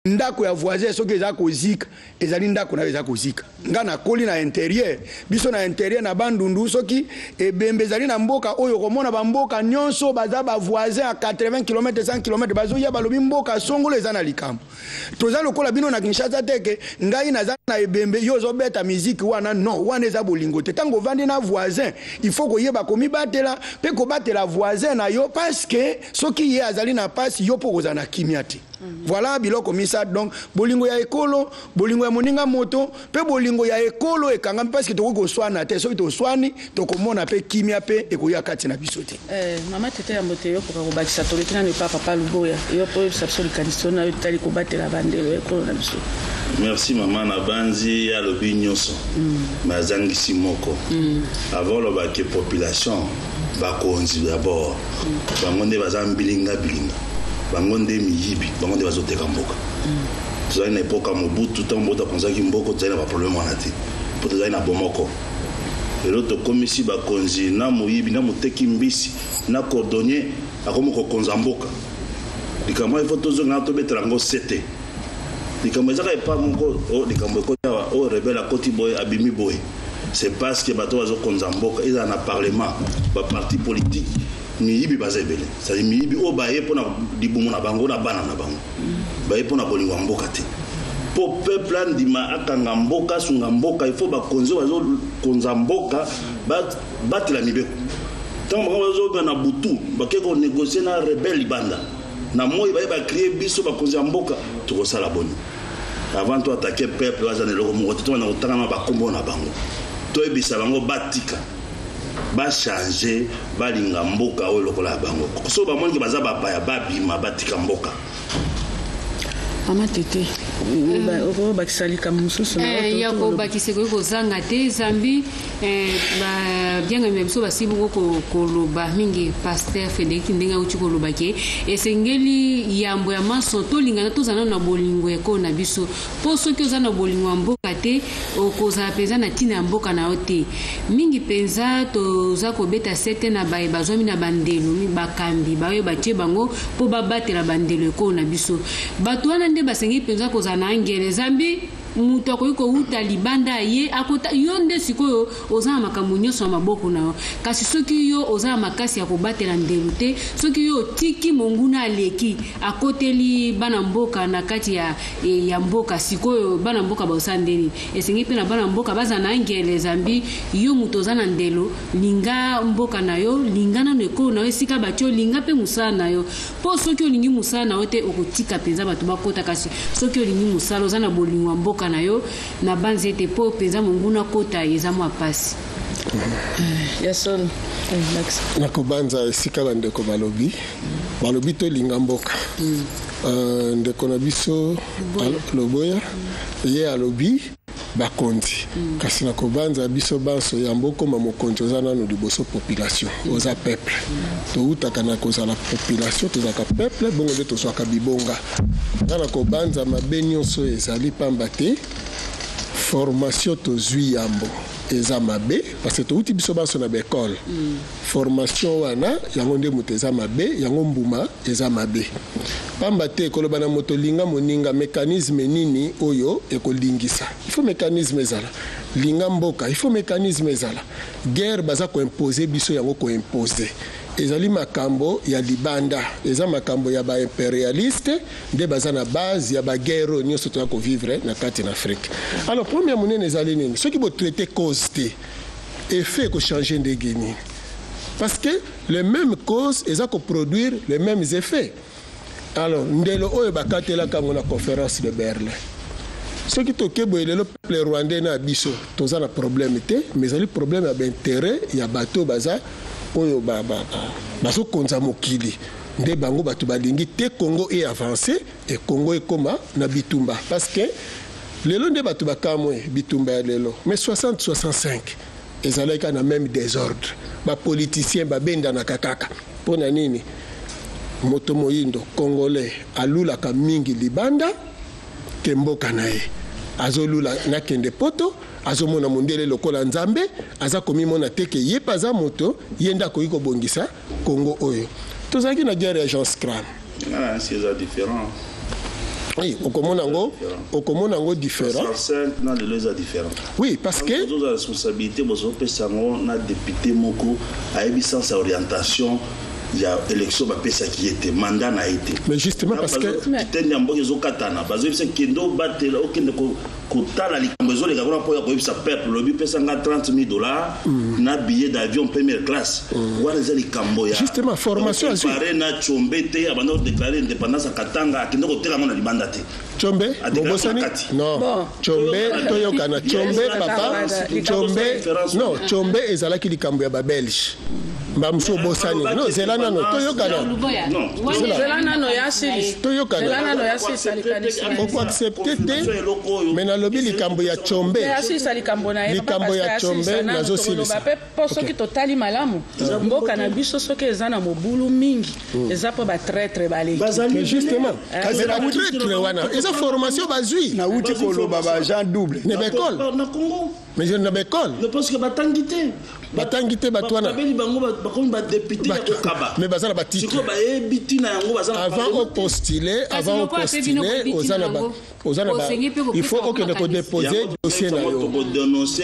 ndako ya voisin soki eza kozika ezali ndako na eza kozika nga na koli na intérieur biso na intérieur na bandundu soki ebembe ezali na mboka oyo komona ba mboka nyonso baza ba voisin à 80 km 100 km bazo ya balobi mboka songolo eza na likambo toza lokola bino na Kinshasa teke ngai naza na ebembe yo zo beta musique wana non wana eza bolingo te tango vandi na voisin il faut koyeba komi batela pe ko batela voisin na yo parce que soki ye azali na passe yo po kozana kimia te. Voilà biloko misa donc bolingo ya ekolo bolingo ya moninga moto pe bolingo ya ekolo ekanga parce que toko swana te soki to swani to komona pe kimia pe ekoya kati na bisote mama tete ya mote yo ko bakisa to letina ne papa Luboya yo po sabso likaniso na yo tali ko batela bandelo ekolo na biso. Merci maman na banzi ya lobi nyoso mazangi simoko avant le baque population ba konzi d'abord bangonde bazambilinga bilinga bangonde miyibi bangonde bazoteka mboka tozali na epoka Mobutu tout mbota konzaki mboko tozali na ba problème wana te po tozali na bomoko lelo tokomisi bakonzi na moyibi na moteki mbisi na cordonnier akomo kokonza mboka likambo ifo tozonga na tobetela ngo sete likambo ezaka epa moko o likambo ekotawa o rebelle akoti boy abimi boy c'est parce que bato bazokonza mboka eza na parlement ba parti politique miyibi bazebele c'est miyibi o baye pona dibumu na bango na bana na bango baye pona bolingo mboka te po peuple andima akanga mboka sunga mboka il faut ba konzo bazo konza mboka batela mibeko tant bazo na butu bakeko négocier na rebelle banda na moyi baye ba créer biso ba konza mboka to sala boni avant to attaquer peuple bazana loko moko to na otanga na ba kombo na bango to ebisa bango batika ba changer balinga mboka oyo lokola bango so ba monki baza bapaya babima batika mboka mama tete oko bakisali kama mususu na ya ko bakiseko ko zanga te zambi ba bianga mbeso basibu ko koloba mingi pasteur Frédéric Ndenga uchi koloba ke esengeli yambo ya maso to lingana to zana na bolingo eko na biso po soki ozana bolingo mboka te okoza peza na tina mboka na ote mingi penza to za ko beta sete na bae bazomi na bandelo mi bakambi bayo bache bango po babatela bandelo eko na biso bato wana nde basengi penza ko zana ngele zambi muto ko uta libanda ye akota yonde sikoyo oza makambo nyonso maboko na kasi soki yo oza makasi ya kobatela ndelu te soki yo tiki monguna aleki akoteli bana mboka na kati ya mboka sikoyo bana mboka baosandeni esengi pe na bana mboka baza na ngele zambi yo muto oza na ndelo linga mboka na yo lingana neko na yo sika batyo linga pe musala na yo po soki olingi musala na yo te okotika penza bato bakota kasi soki olingi musala oza na bolingwa mboka na yo na banzete po peza monguna kota yeza mwa pasi yason na kobanza esika bandeko balobi to linga mboka ndeko na biso Luboya ye alobi bakonzi kasi na kobanza biso banso ya mboko mamokonzi oza nano liboso population oza peuple toutaka na kozala population tozaka peuple bongo nde tozwaka bibonga nga na kobanza mabe nyonso ezali pamba te formation tozwi yambo eza mabe parce que touti biso banso na bekole formation wana yango nde moto eza mabe yango mbuma eza mabe pamba te koloba na moto linga moninga mécanisme nini oyo ekolingisa il faut mécanisme ezala linga mboka il faut mécanisme ezala guerre baza ko imposer biso yango ko imposer ezali makambo ya libanda eza makambo ya ba impérialiste nde baza na base ya ba guerre nyonso to ko vivre na kati na Afrique. Alors premier monene ezali nini ceux qui vont traiter cause te effet ko changer de Guinée parce que les mêmes causes eza ko produire les mêmes effets. Alors ndelo oyo bakatela kango na conférence de Berlin ce qui toke boyele le peuple rwandais na biso toza na problème te mais ezali problème ya intérêt ya bato baza oyo baso konza mokili nde bango bato balingi te Congo est avancé et Congo ekoma na bitumba parce que lelo nde bato bakamwe bitumba ya lelo mais 60-65 ezalaka na même désordre ba politicien babenda na kakaka pona nini moto moyindo congolais alulaka mingi libanda ke mboka na ye azolula na kende poto azomona mondele lokola nzambe aza komimona teke ye paza moto yenda koyiko bongisa Congo oyo tozaki na guerre ya Jean Scram c'est différent Oui, au commun différent. 65 dans les lois différents. Oui, parce que nous avons la responsabilité de député moko a eu sans orientation. Il y a élection qui était mandat n'a été. Mais justement parce que na billet d'avion première classe. Justement formation à na Tchombe te abandon déclarer indépendance à Katanga qui n'ont pas la libanda te. Tchombe Bobosani non Tchombe toyokana Tchombe papa Tchombe non Tchombe ezalaki likambo ya ba Belge. Mbamso Bosani non zelana no toyokana non zelana no yasili toyokana zelana no yasili salikanisi on peut accepter mais na lobi likambo ya Tchombe yasili salikambo na likambo ya Tchombe nazo silisa soki totali malamu mboka na biso soki eza na mobulu mingi eza po ba traître baleki mais justement kasi na traître wana eza formation bazui na uti koloba ba agent double ne bekol na Congo mais je ne bekol je pense que batangité batwana bakomi ba député ya kokaba mais bazala batiki siko ba ebiti na yango bazala avant ozana ba il faut aucun ko déposer dossier na yo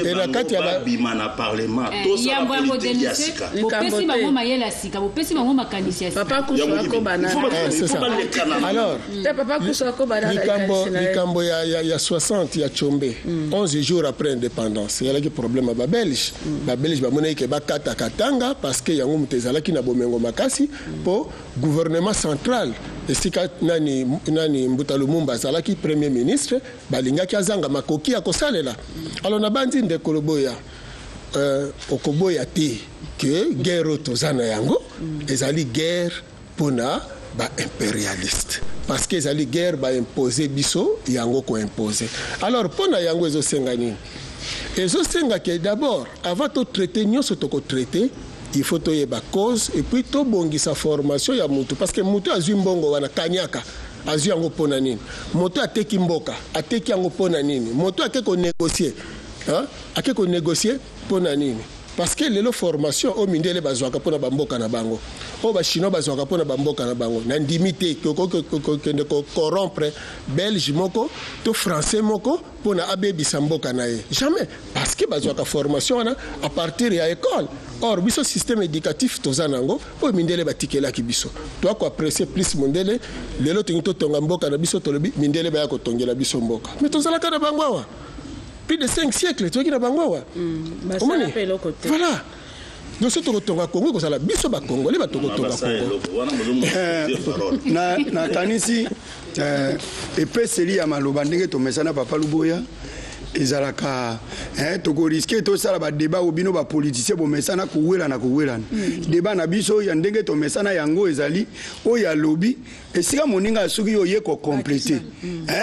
et la kati ya ba bimana parlement to ça la politique ya sika bopesi bango mayela sika bopesi bango makanisi ya sika papa kusako bana c'est ça alors papa kusako bana likambo ya 60 ya Tchombe 11 jours après indépendance il y a le problème ba Belge ba mona ke ba Katanga parce que yango mutezalaki na bomengo makasi po gouvernement central esika nani Mbuta Lumumba zalaki premier ministre balingaki azanga makoki ya kosalela alors na bandi nde koloboya okoboya te que guerre tozana yango ezali guerre pona ba impérialiste parce que ezali guerre ba imposer biso yango ko imposer alors pona yango ezo senga nini ezo senga que d'abord avant de traiter nyonso toko traiter il faut toyeba cause et puis to bongi sa formation ya mutu parce que mutu azwi mbongo wana kanyaka azwi yango pona nini mutu ateki mboka ateki yango pona nini mutu akeko négocier akeko négocier pona nini parce que lelo formation o mindele bazwaka pona bamboka na bango o ba chinois bazwaka pona bamboka na bango na ndimité ko corrompre belge moko to français moko pona abebisa mboka na ye jamais parce que bazwaka formation na à partir ya école or biso système éducatif tozanango po mindele batikela ki biso to ko apprécier plus mondele lelo tinto tonga mboka na biso tolobi mindele ba ya ko tongela biso mboka mais tozala kana bangwa plus de 5 siècles tu as bangwa voilà nous sommes au Congo ko sala biso ba congolais ba Congo na kanisi epeseli ya maloba ndenge to mesana papa Luboya ezalaka toko risquer to sala ba débat obino ba politicien bo mesana ko wela na débat na biso ya ndenge to mesana yango ezali o ya lobby esika moninga suki yo ye ko compléter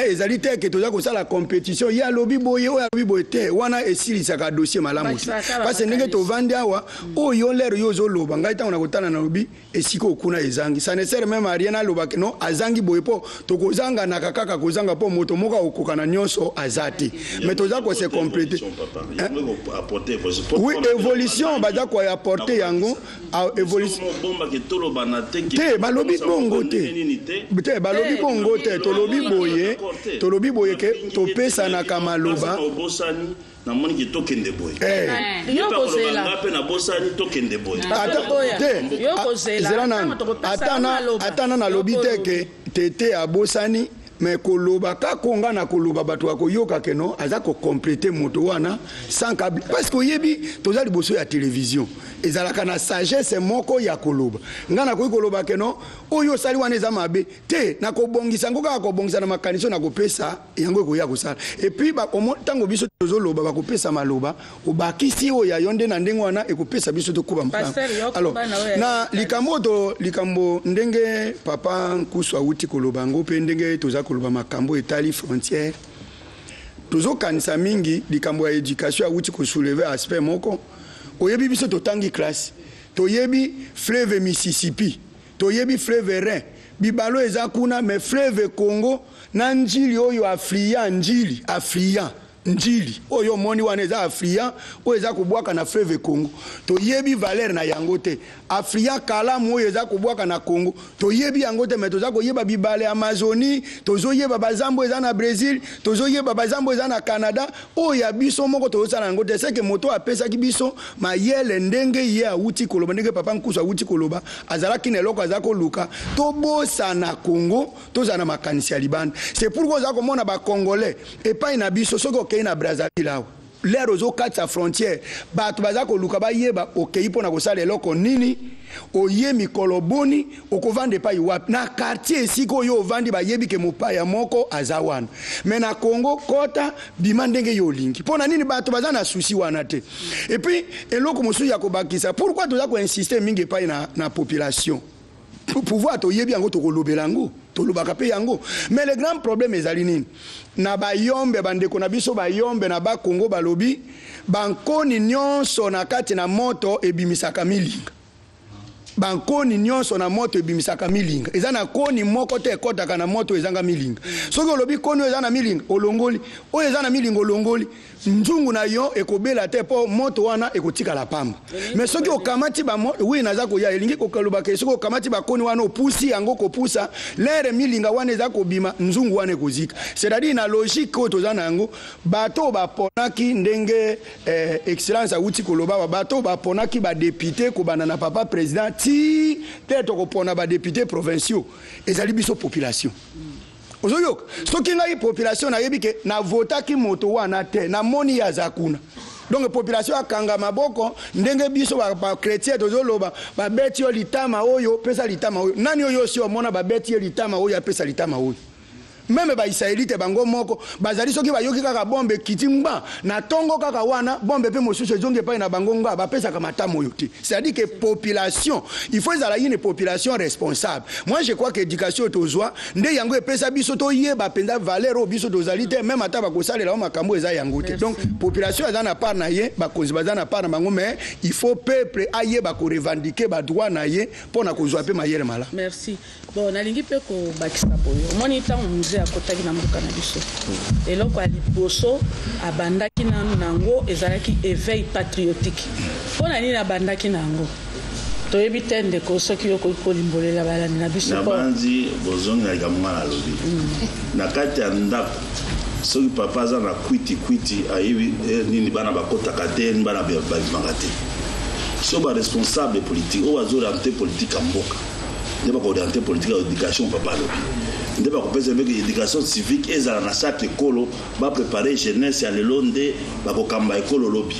ezali te ke toza ko sala compétition ya lobby boye o ya lobby boye te wana esilisa ka dossier malamu parce que ndenge to vandi awa o yo lero yo zo loba ngai ta na kotana na lobby esika okuna ezangi ça ne sert même à rien na loba que non azangi boye po to kozanga na kakaka kozanga po moto moka okokana nyonso azati mais toza ko se compléter oui évolution baza ko apporter yango évolution te balobi bongo te balobi bongo te tolobi boye ke topesa na kamaloba na moni ki tokende boy yoko zela ngape na bosani tokende boy yoko zela atana na lobi te ke tete abosani mais koloba ka konga na koloba bato ko yoka keno aza ko compléter moto wana sans câble parce que yebi tozali boso ya télévision ezalaka na sagesse moko ya koloba ngana ko koloba keno oyo sali wana eza mabe te na ko bongisa ngoka ko bongisa na makanisi na ko pesa yango ko ya kosala et puis ba tango biso tozoloba ba ko pesa maloba obakisi o ya yonde na ndengo wana e ko pesa biso to kuba mpana alors na likambo ndenge papa Nkusu awuti koloba ngo pe ndenge toza koloba makambo etali frontière tozo kanisa mingi likambo ya éducation awuti ko soulever aspect moko oyebi biso totangi classe toyebi fleuve Mississippi toyebi fleuve Rhin bibalo eza kuna mais fleuve Congo na njili oyo affluent njili affluent njili oyo moni wana eza Afriya oyo eza kobwaka na fleuve Congo toyebi valeur na yango te Afriya kalamu oyo eza kobwaka na Congo toyebi yango te mais toza koyeba bibale Amazonie tozoyeba bazambo eza na Brésil tozoyeba bazambo eza na Canada oyo ya biso moko tozosala yango te seke moto apesaki biso mayele ndenge ye awuti koloba ndenge papa Nkusu awuti koloba azalaki na eloko aza koluka tobosa na Congo tozala na makanisi ya libanda c'est pourquoi oza komona ba Congolais epai na biso soko na Brazzaville awa l'air aux quatre sa frontière bato baza koluka bayeba okei pona kosala eloko nini oye mikolo boni okovande pa iwapi na quartier esiko yo ovandi bayebi ke mopaya moko azawana mais na Congo kota bima ndenge yo lingi pona nini bato baza na souci wana te et puis eloko mosusu ya kobakisa pourquoi toza ko insister mingi pa na population pour pouvoir toyebi yango tokolobela yango tolobaka pe yango mais le grand problème ezali nini na bayombe bandeko na biso bayombe na ba Congo balobi bankoni nyonso na kati na moto ebimisaka milinga bankoni nyonso na moto ebimisaka milinga eza na koni moko te ekotaka na moto ezanga milinga soki olobi koni eza na milinga olongoli oyo eza na milinga olongoli nzungu na yo ekobela te po moto wana ekotika la pamba mais soki okamati ba oui naza ko ya elingi ko kaloba ke soki okamati ba koni wana opusi yango kopusa lere milinga wana eza kobima nzungu wana ekozika c'est-à-dire na logique ko toza na yango bato baponaki ndenge excellence awuti koloba bato baponaki ba député ko banana papa président ti teto ko pona ba député provinciaux ezali biso population ozoyoka soki ngai population na yebi ke na votaki moto wana te na moni ya zakuna donc population akanga maboko ndenge biso ba chrétien tozoloba ba beti yo litama oyo pesa litama oyo nani oyo si omona ba beti yo litama oyo pesa litama oyo même ba israélite bango moko bazali soki bayoki kaka bombe kitimba na tongo kaka wana bombe pe mosusu zonge pa na bango nga ba pesa kama tamo yote c'est-à-dire que population il faut ça une population responsable moi je crois que éducation tozwa nde yango epesa biso to yeba penda valeur o biso tozalité même ata ba kosalela o makambo eza yango te donc population eza na part na ye ba konzi baza na part na bango mais il faut peuple aye ba ko revendiquer ba droit na ye pona kozwa pe mayele mala merci bon nalingi pe ko bakisa boyo moni tango musée akotaki na mboka na biso eloko ya liboso abandaki nanu nango ezalaki éveil patriotique mpona nini abandaki nango toyebi te ndeko soki yokoki kolimbolela balani na biso na banzi bozongi na likambo na lobi na kati ya ndako soki papa aza na kwiti ayebi nini bana bakotaka te nini bana babimaka te so baresponsable politique oyo bazoriente politique ya mboka nde bakooriente politique ya éducation papa alobi nde bakopesa mpe éducation civique ezala na chaque ekolo baprépare jeunesse ya lelo nde bakokamba ekolo lobi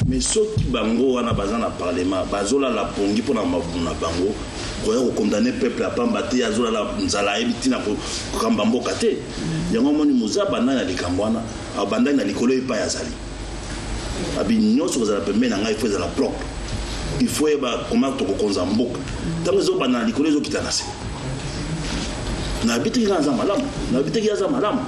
mais soki bango wana baza na parlement bazolala pongi mpona mabumu na bango koya kokondane peuple apamba te azolala nzala ayebi ntina kokamba mboka te yango moni moza bandani na likambo wana abandani na likolo epai azali abi nyonso kozala pembe na ngai ifo ezala propre il faut yeba comment tokokonza mboka ntango ezobanda na likolo ezokita na se na bitiki za malamu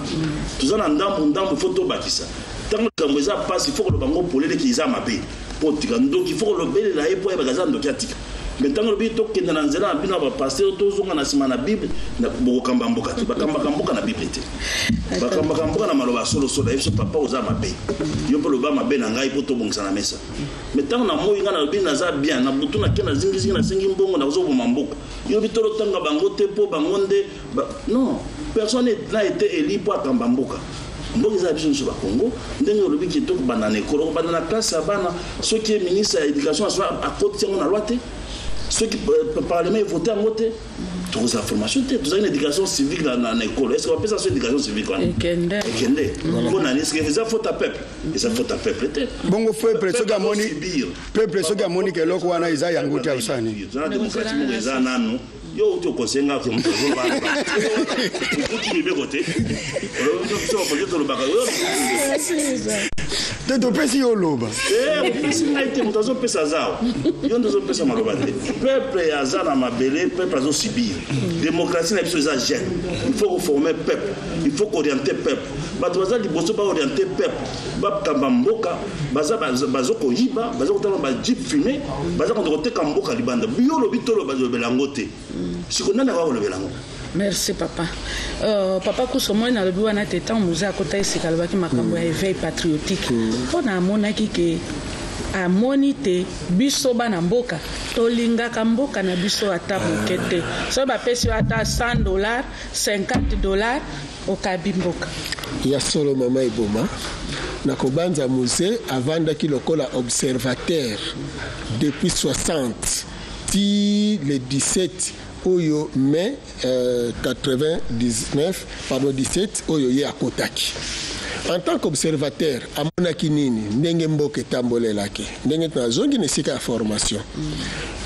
tuza na ndambu faut tobakisa ntango likambo eza pasi il faut koloba ngo polele ki eza mabe po tika ndoki il faut kolobelela ye po yeba kaza ndoki atika mais ntango lobi tokende na nzela na bino bapasteur tozonga na nsima na bible bokokamba mboka te bakambaka mboka na bible te bakambaka mboka na maloba solosolo yebiso papa oza mabe yo mpe loba mabe na ngai po tobongisa na mesa mais ntango na moi nga na lobi naza bien na butu na ke na zingizingi na sengi mbongo na kozoboma mboka yo lobi tolotanga bango te po bango nde non personne n'a été élu po akamba mboka mboka eza biso nyonso bakongo ndenge olobi ki tokobanda na ekolo kobanda na klase ya bana soki ye ministre ya éducation nationale akoti yango na loi te soki parlement evote yango te tokozala formation te tozali na éducation civique na ekolo est ce que bapesa so éducation civique wana ekende mpo nani est ce que eza faute à peuple eza faute à peuple te bongo peuple soki amoni ke eloko wana eza yango te ausani tozala démocratie moko eza nanu yo uti okonsenga ke moto azolobana okuti mibeko te so okoki tolobaka te topesi yo oloba opesi ngai te moto azopesa zao yo nde ozopesa maloba te peuple aza na mabele peuple azosibir démocratie na biso eza jeune il faut reformer peuple il faut qu'orienter peuple bato baza liboso baorienter peuple bakamba mboka bazokoyiba baza kotala bajip fume baza koteka mboka libanda yo lobi toloba lobela yango te siko nani akolobela yango Merci papa. Papa kusomoi na lobi wana teta musée akota esika lobaki makambo ya éveil patriotique. Pona amonaki ke amoni te biso bana mboka tolingaka mboka na biso ata moke te. So bapesi ata $100, $50 okabi mboka. Ya solo mama eboma na kobanza musée avandaki lokola observateur depuis 60 ti le 17 oyo mai 17 oyo ye akotaki. En tant qu'observateur amonaki nini ndenge mboka etambolelaki ndenge tunazongi na esika ya formation.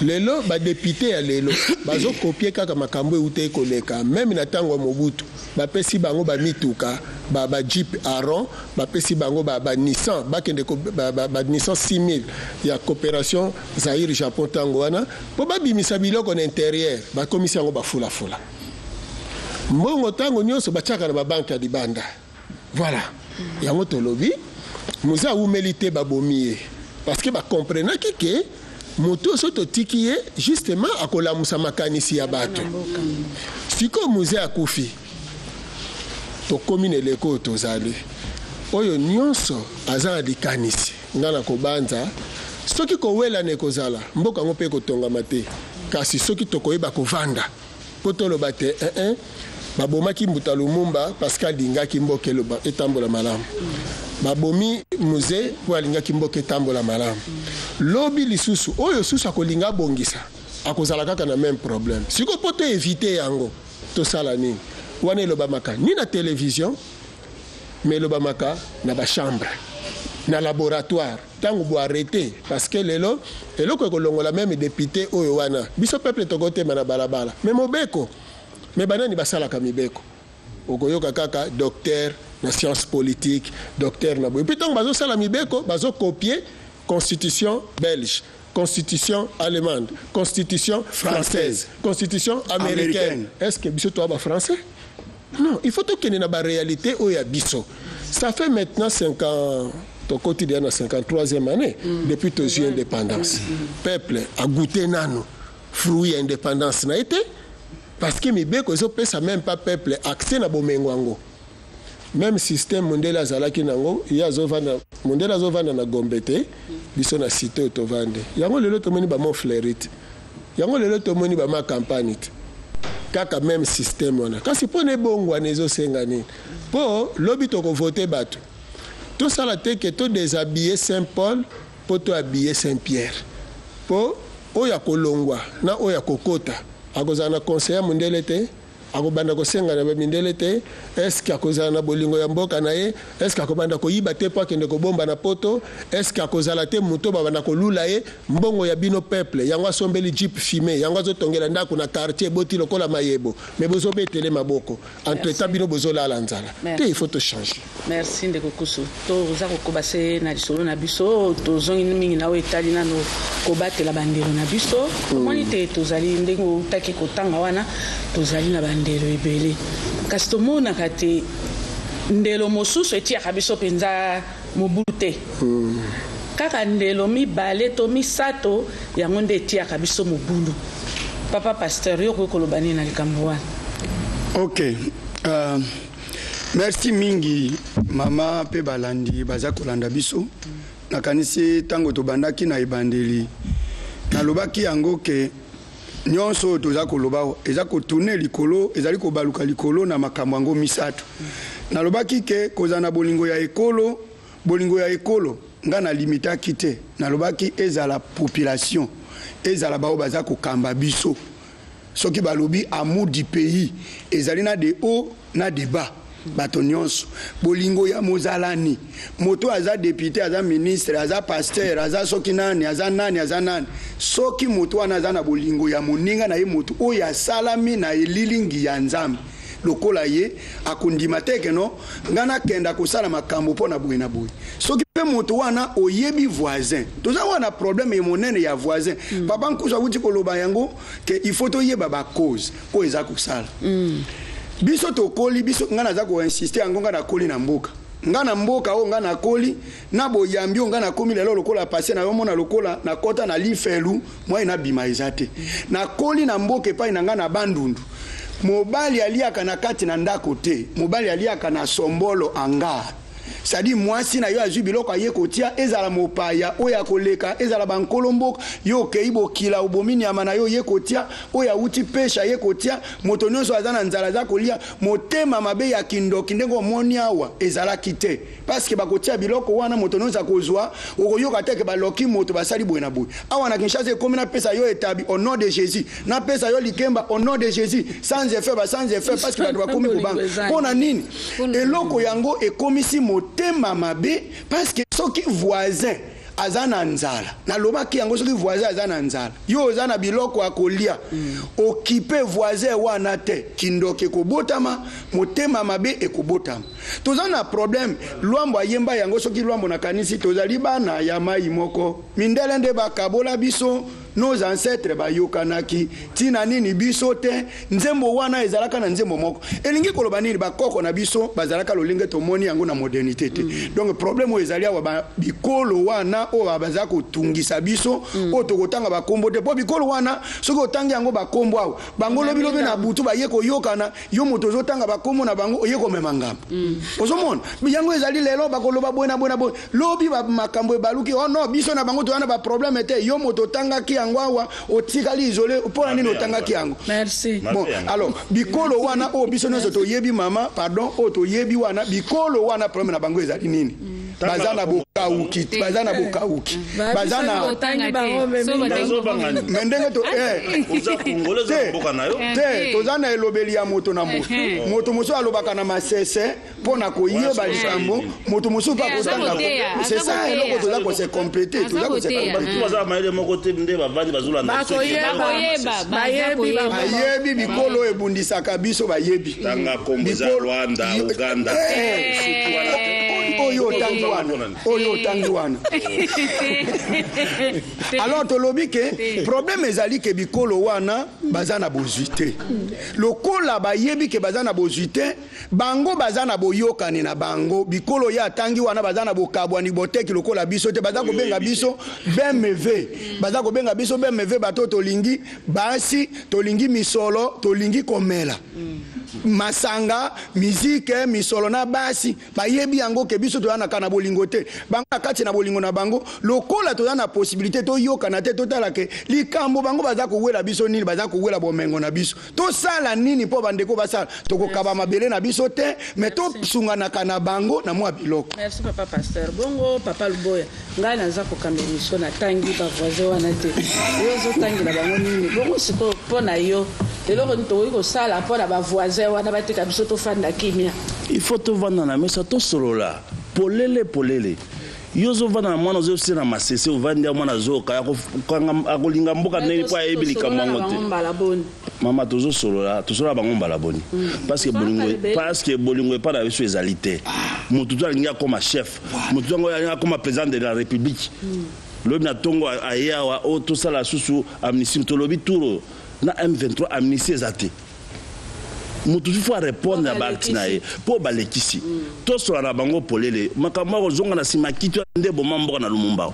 Lelo badepute ya lelo bazokopie kaka makambo euta ekoleka meme na ntango ya Mobutu bapesi bango bamituka ba Jeep Aron bapesi bango ba Nissan bakende ba Nissan 6000 ya coopération Zaire Japon tango wana po babimisa biloko na intérieur bakomisi yango bafulafula mbongo tango nyonso bachaka na babanke ya libanda. Voilà yango tolobi muza umeli babomi ye parce que bakomprenaki ke moto soto tiki ye justement akolamusa makanisi ya bato. Siko muze akufi tokomi neleko tozali oyo nyonso aza likanisi ngana kobanza soki kowela nekozala mboka ngo pe kotongama te kasi soki tokoyeba kovanda po toloba te babomaki Mbuta Lumumba parce alingaki mboka eloba etambola malamu babomi musée po alingaki mboka etambola malamu lobi lisusu oyo susu akolinga bongisa akozala kaka na même problème siko po to éviter yango tosala nini wana elobamaka ni na télévision mais elobamaka na bachambre na laboratoire tango bo arrêté parce que lelo eloko ekolongola même député oyo wana biso peuple tokotema na balabala mais mobeko mais banani basalaka mibeko okoyoka kaka docteur na science politique docteur na boye puis tango bazosala mibeko bazocopier constitution belge, constitution allemande, constitution française, constitution américaine. Est-ce que biso toi français? Non, il faut que nous la réalité où il y a biso. Ça fait maintenant 5 ans, ton quotidien à 53e année, depuis ton jeu indépendance. Peuple a goûté nano, fruit indépendance n'a été, parce que mes béco, ça même pas peuple accès na bomengwango. Même système Mondela Zalaki Nango, il y a Zovana, Mondela Zovana na Gombete, ils sont à cité au Tovande. Yango le loto moni ba mon fleurit. Yango le loto moni ba ma campagne. Kaka même système on a. Quand c'est pour ne bongo anezo sengani. Pour l'obito ko voter bateau. Tout ça la tête que tout déshabiller Saint-Paul, pour tout habiller Saint-Pierre. Pour oya kolongwa na oya kokota. Akozana conseiller Mondela te. Akobanda kosenga na bamindele te est-ce que akozala na bolingo ya mboka na ye est-ce que akobanda koyiba te po akende kobomba na poto est-ce que akozala te moto babanda kolula ye mbongo ya bino peuple yango asombeli jeep fumé yango azotongela ndako na quartier boti lokola mayebo mais bozobetele maboko entre temps bino bozolala nzala te il faut te changer. Merci ndeko kusu toza kokobase na lisolo na biso tozongi mingi na etali nano kobatela bandelo na biso moni te tozali ndengo utaki kotanga wana tozali na ndelo ebele kasi tomonaka te ndelo mosusu etiaka biso mpenza mobulu te kaka ndelo mibale to misato yango nde etiaka biso mobulu. Papa Pasteur yo kokoloba nini na likambo wana? Ok, merci mingi mama pe balandi baza kolanda biso nakanisi tango tobandaki na ebandeli nalobaki yango ke nyonso toza koloba eza kotourne likolo ezali kobaluka likolo na makambo yango misato nalobaki ke kozana bolingo ya ekolo nga na limitaki te nalobaki ezala population ezala bao baza kokamba biso soki balobi amour du pays ezali na de haut na de bas bato nyonso bolingo ya mozalani moto aza député aza ministre aza pasteur aza soki nani aza nani soki moto wana aza na bolingo ya moninga na ye moto oyo asalami na elilingi ya nzambe lokola ye akondima teke no ngana kenda kosala makambo mpo na boye na boye soki pe moto wana oyebi voisin toza wana problème ya monene ya voisin papa nkusu awuti koloba yango ke il faut toyeba ba cause oyo eza kosala biso tokoli biso ngana za ko insister yango ngana koli na mboka ngana mboka o ngana koli na boyambi ngana komi lelo lokola passer na yomona lokola na kota na lifelu moi na bima ezate na koli na mboka epai na ngana bandundu mobali aliaka na kati na ndako te mobali aliaka na sombolo anga c'est-à-dire mwasi na yo azwi biloko aye kotia ezala mopaya oyo akoleka ezala bankolo mboka yo okei bokila obomi nyama na yo ye kotia oyo awuti pesha ye kotia moto nyonso aza na nzala aza kolia motema mabe ya kindoki ndenge omoni awa ezalaki te parce que bakotia biloko wana moto nyonso akozwa okoyoka te ke baloki moto basali boye na boye awa na Kinshasa ekomi na pesa yo etabi au nom de Jésus na pesa yo likemba au nom de Jésus sans effet parce que bato bakomi kobanga mpona nini eloko yango ekomisi motema mabe parce que soki voisin azana nzala nalobaki yango soki voisin azana nzala yo ozana biloko akolia okipe voisin wana te kindoki ekobotama motema mabe ekobotama tozana problème lwambo ayemba yango soki lwambo na kanisi tozali bana ya mai moko mindele nde bakabola biso nos ancêtres bayokanaki tina nini biso te nzembo wana ezalaka na nzembo moko elingi koloba nini bakoko na biso bazalaka lolenge tomoni yango na modernité te donc problème oyo ezali awa bikolo wana oyo bazala kotungisa biso oyo tokotanga bakombo te mpo bikolo wana soki otangi yango bakombo awa bango lobilobi na butu baye koyokana yo moto ozotanga bakombo na bango oye komema ngambo ozomona yango ezali lelo bakoloba boye na boye na boye lobi makambo ebaluki oh non biso na bango toyana baproblème te yo moto otangaki yango awa otikali isolé mpona nini otangaki yango merci bon alors bikolo wana oyo biso nyonso toyebi mama pardon oyo toyebi wana bikolo wana problème na bango ezali nini baza na bokauki baza na bokauki baza na ndenge to te toza na elobeli ya moto na moto moto mosusu alobaka na masese mpona koyeba likambo moto mosusu mpe akotanga c'est ça eloko toza kose complete toza kose bayebi bikolo ebundisaka biso bayebi oyo otangi wana alors tolobi ke problème ezali ke bikolo wana baza na bozwi te lokola bayebi ke baza na bozwi te bango baza na boyokani na bango bikolo ya atangi wana baza na bokabwani boteki lokola biso te baza kobenga biso BMW baza kobenga biso BMW bato tolingi basi tolingi misolo tolingi komela masanga mizike misolo na basi bayebi yango ke biso toyana kana bolingo te bango kati na bolingo na bango lokola toyana possibilité to yokana te totala ke likambo bango baza kowela biso nini baza kowela bomengo na biso to sala nini po bandeko basala tokokaba mabele na biso te mais to sungana kana bango na mwa biloko. Merci papa pasteur bongo papa Luboya ngai naza kokamba mission na tangi ba voisin wana te yo zo tangi na bango nini bongo siko pona yo eloko ntoyi ko sala pona ba voisin wana batika biso to fanda kimia il faut to vanda na mesa to solola polele yozo vanda na mwana zo sina masese ovandi mwana zo kaya akolinga mboka neli kwa ebilika mwango te mama tozo solola bango mbala boni parce que bolingo pas na biso ezalité mutu to alinga comme chef mutu ngo alinga comme président de la république lobi na tongo ayawa o to sala susu amnistie tolobi turo na M23 amnistie ezate mutu faut répondre à Baltinae pour balekisi to so na bango polele makambo ozonga na sima kitu nde bomambo na Lumumba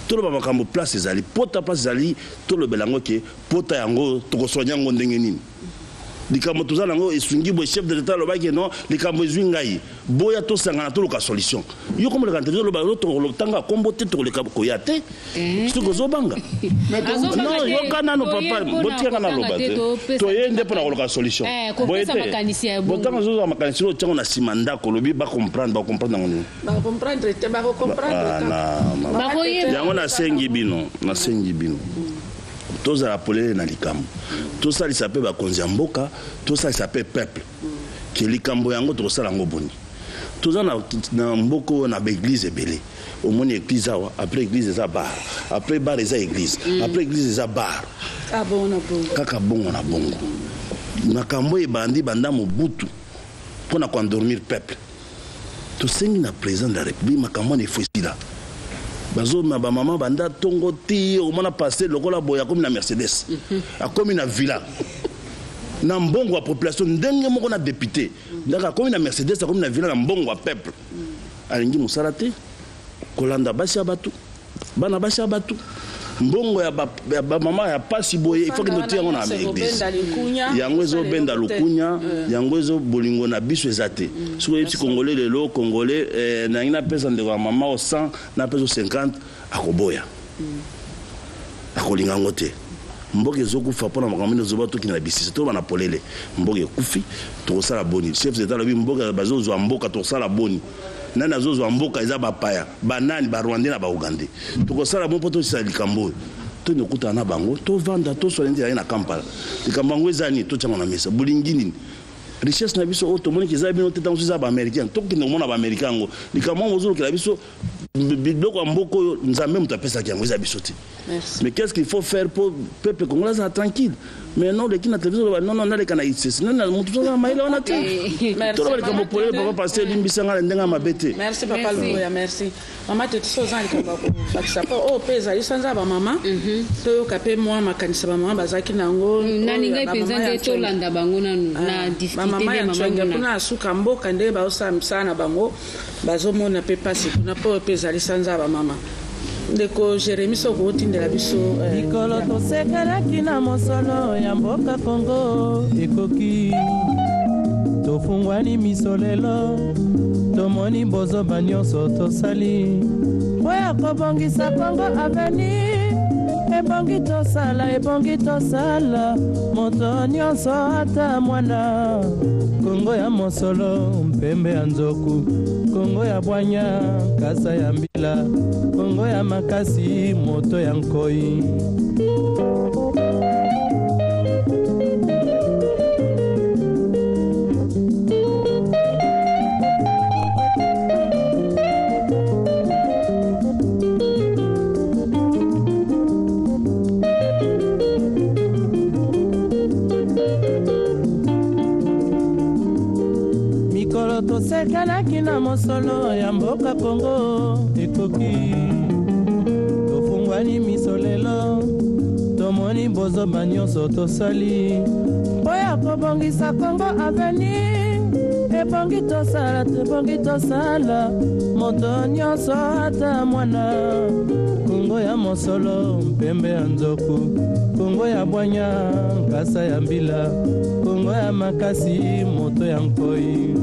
to lo makambo place ezali pota place ezali to lo belango ke pota yango to kosonya ngo ndenge nini likambo tozala ngo esungi bo chef de l'état lo baki non likambo ezwingai boya to sangana to loka solution yo comme le candidat lo ba to lo tanga kombo te to le ko yate ce ko zobanga non yo kana no papa botia kana lo ba to yende pour loka solution boyete botanga zo makanisi lo tanga na simanda ko lobi ba comprendre ngoni ba comprendre te ba comprendre yango na sengi bino tous à la polele na likambo tout ça il s'appelle bakonzi mboka tout ça il s'appelle peuple que likambo yango to sala ngo boni tous na mboko na église ebele au moins église awa après église eza bar après bar eza église après église eza bar kaka bongo na bongo makambo ebandi banda mobutu pona ko endormir peuple to sengi na président de la république makambo ne faut sila bazo ma maman banda tongo ti o mona passer lokola boya comme na Mercedes a comme na villa na mbongo wa population ndenge moko na député ndaka comme na Mercedes comme na villa na mbongo wa peuple alingi musala te kolanda basi abatu bana basi abatu mbongo ya ba mama ya pasi boye il faut que nous tirions na église yango ezo benda lukunya yango ezo bolingo na biso ezate so yepsi congolais lelo congolais na ina pesa ndeko mama au 100 na pesa 50 akoboya akolinga ngote mboka ezokufa mpona makambo nde ezoba toki na bisisi to bana polele mboka ekufi tokosala boni chef d'état lobi mboka bazozwa mboka tokosala boni nani azozwa mboka eza bapaya banani barwandais na baugandais tokosala bo mpo tosisa likambo oyo tonokutana na bango tovanda toswala nzela ye na kampala likambo yango eza nini totyanga na mesa bolingi nini richesse na biso oyo tomoniki eza bino te ntango so eza baaméricain tokokende komona baaméricain yango likambo yango ozolokela biso biloko ya mboka oyo nzambe moto apesaki yango eza biso te. Mais qu'est-ce qu'il faut faire pour le peuple congolais soit tranquille? Mais non, les qui na télévision non non les canalistes non non tout ça maïla on a tout le comme pour papa passer limbisa ngala ndenga mabete. Merci papa Luboya, merci maman te soza likambo bakisa po o peza lisanza ba mama to kapé moi makanisa ba mama bazaki nango nani ngai penza ngai to landa bango na difficulté mama ya mama kuna suka mboka nde ba osamsana bango bazomona pe pasi kuna po peza lisanza ba mama ndeko Jérémy soko otindela biso likolo tosekelaki na mosolo ya mboka Kongo ekoki tofungwani misolelo tomoni bozoba nyonso tosali po ya kobongisa Kongo aveni ebongi tosala moto nyonso ata mwana Kongo ya mosolo mpembe ya nzoku Kongo ya bwanya kasa ya mbila Kongo ya makasi moto ya nkoi tosekelaki na mosolo ya mboka Kongo ekoki tofungwani misolelo tomoni bozoba nyonso tosali po ya kobongisa Kongo aveni ebongi tosala moto nyonso ata mwana Kongo ya mosolo mpembe ya nzoku Kongo ya bwanya nkasa ya mbila Kongo ya makasi moto ya nkoi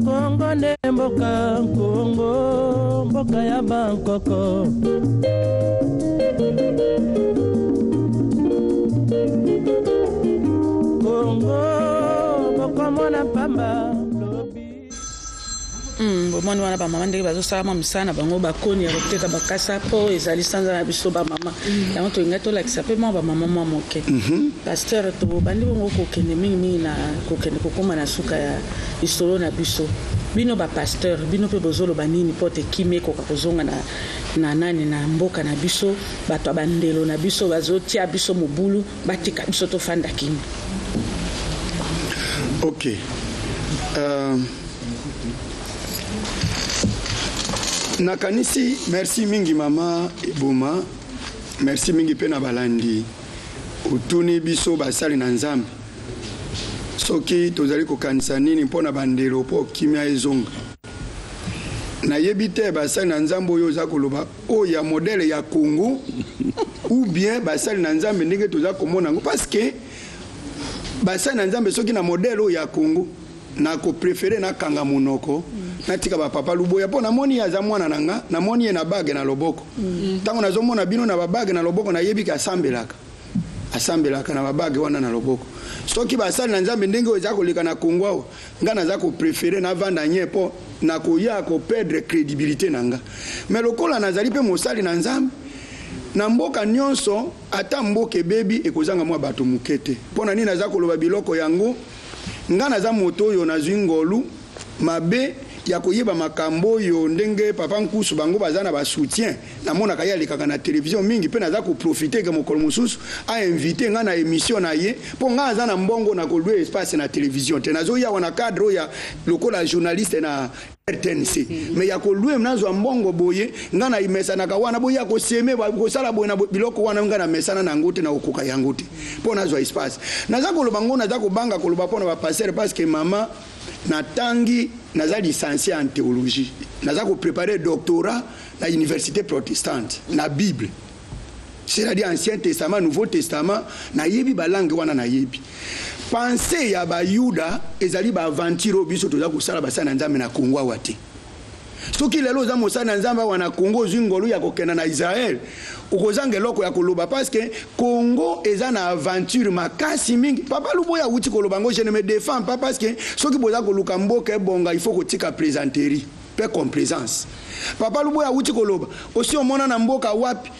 Kongo ne mboka Kongo mboka ya Bangkoko Kongo mboka mona pamba bomoni wana bamama ndenge bazosala misana bango bakoni ya koteka bakasa po ezali sanza na biso bamama yango tolinga tolakisa mpe mwa bamama mwa moke paster tobandi bongo kokende mingimingi na kokende kokóma na suka ya lisolo na biso bino bapaster bino mpe bozoloba nini mpo te kimi ekoka kozonga na nani na mboka na biso bato ya bandelo na biso bazotia biso mobulu batika biso tofanda kimi. Ok. Nakanisi, merci mingi mama Eboma, merci mingi pena balandi. Utuni biso basali na nzambe. Soki tozali kokanisa nini mpona bandelo po kimia ezonga. Na yebite basali na nzambe oyo za koloba o ya modele ya Congo ou bien basali na nzambe ndenge toza komona ngo parce que basali na nzambe soki na modele oyo ya Congo na ko préférer na kanga monoko natika ba papa Luboya po na moni ya za mwana nanga na moni ye na bage na loboko tango nazomona bino na babage na loboko na yebika asambelaka na babage wana na loboko soki basali na nzambe ndenge oza koleka na Kongo ngana za ko préférer na vanda nyepo na koya ko perdre crédibilité nanga mais lokola nazali pe mosali na nzambe na mboka nyonso ata mboke bebi ekozanga mwa bato mukete pona nini naza koloba biloko yango ngana za moto oyo nazwi ngolu mabe ya koyeba makambo yo ndenge papa nkusu bango bazana ba soutien na mona kaya lekaka na télévision mingi pe naza ko profiter ke mokolo mususu a inviter nga na émission na ye po nga azana mbongo na kolwe espace na télévision te nazo ya wana cadre ya lokola journaliste na RTNC mais ya kolwe mnazo mbongo boye nga na imesa na kawana boya ko seme ko sala boye na biloko wana nga na mesana na ngote na okoka yangote po nazo espace naza ko lobango naza ko banga ko loba po na ba passer parce que mama na tangi naza licencié en théologie naza ko préparer doctorat na université protestante na Bible, c'est-à-dire Ancien Testament, Nouveau Testament, na yebi ba langue wana na yebi. Pensez ya ba Yuda ezali ba aventure biso toza kusala basana nzambe na Kongo wate. Soki lelo za mosana nzambe wana Kongo zingolu ya kokena na Israël, ukozange loko ya koloba parce que Congo eza na aventure makasi mingi. Papa Luboya uti koloba ngo je ne me défends pas parce que soki boza koluka mboka bonga il faut kotika plaisanterie, pe complaisance. Papa Luboya uti koloba aussi omona na mboka wapi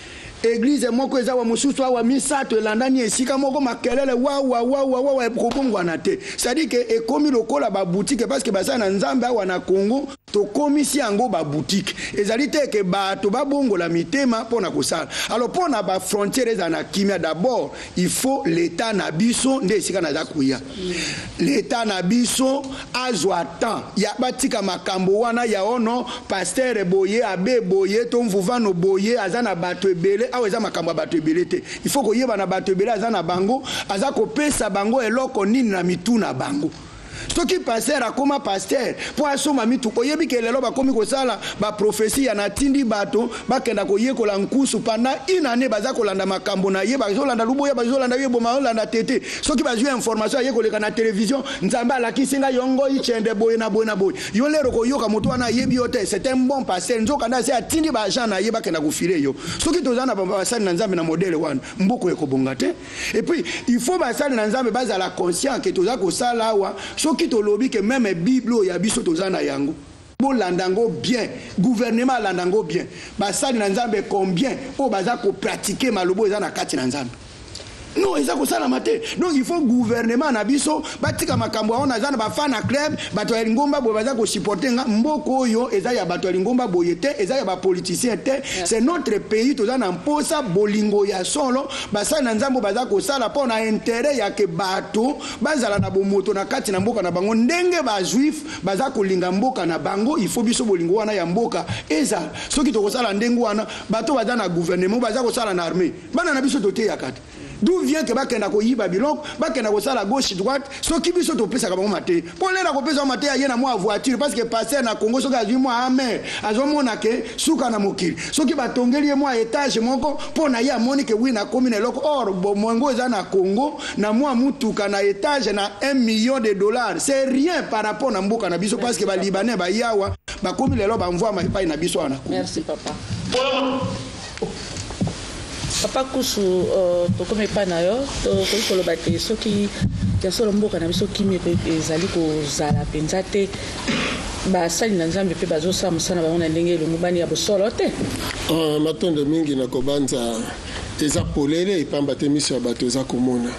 église moko eza wa mususu wa misato elandani esika moko makelele wa ekobongwana te. C'est-à-dire que ekomi lokola ba boutique parce que basa na nzambe awa na Congo to komisi yango ba boutique ezali te ke bato ba bongo la mitema pona kosala. Alors pona ba frontières za na kimia d'abord il faut l'état na biso nde esika na za kuya. L'état na biso azwa temps ya batika makambo wana ya ono pasteur boye abe boye to mvuvano boye azana bato ebele aweza makambo bato ebele te. Il faut koyeba na bato ebele azana bango azako pesa bango eloko nini na mitu na bango. Soki pasteur akoma pasteur po asoma mitu koyebi ke lelo bakomi kosala ba prophétie ya natindi bato bakenda koyekola nkusu pendant une année baza kolanda makambo na ye bazolanda luboya bazolanda yebo maolanda tete soki bazwi information ayekoleka na télévision nzamba alakisinga yongo ichende boye na boye na boye yo lero koyoka moto wana yebi yote c'est un bon pasteur nzoka nda se atindi ba agent na ye bakenda kofile yo soki tozana basali na nzambe na modèle wana mboko ekobonga te. Et puis il faut basali na nzambe bazala conscient que toza kosala wa soki to lobi que même Bible ya biso tozana yango bo landango bien gouvernement landango bien basali na nzambe combien o baza ko pratiquer malobo eza na kati na nzambe. Non, ils ont ça la maté. Donc il faut gouvernement na biso batika makambo on azana ba fan club bato ya lingomba bo baza ko supporter mboko yo eza ya bato ya lingomba boyete eza ya ba politicien te. C'est notre pays tozana mposa bolingo ya solo basali na nzambo baza ko sala pona intérêt ya ke bato bazala na bomoto na kati na mboka na bango ndenge ba juif baza ko linga mboka na bango il faut biso bolingo wana ya mboka eza soki to ko sala ndengo wana bato baza na gouvernement baza ko sala na armée bana na biso tote ya kati. D'où vient que bakenda ko yiba biloko bakenda ko sala gauche droite soki biso to pesa ka bango mate pour lera ko pesa mate ya na moi voiture parce que passer na Congo soki azwi moi amer azomona ke suka na mokili soki batongeli moi étage moko pona ya moni ke wi na commune loko or bo mongo eza na Congo na moi mutuka na étage na $1 million c'est rien par rapport na mboka na biso parce que ba libanais ba yawa ba komi lelo ba mvwa ma pa na biso na. Merci papa. Papa kusu to comme pas na yo to ko lo bate soki ya solo mboka na biso kimi pe ezali ko zala penzate ba sali na nzambe pe bazo sa musana ba ona ndenge lo mubani ya bosolo te matondo mingi na kobanza eza polele ipamba te miso ya bato eza komona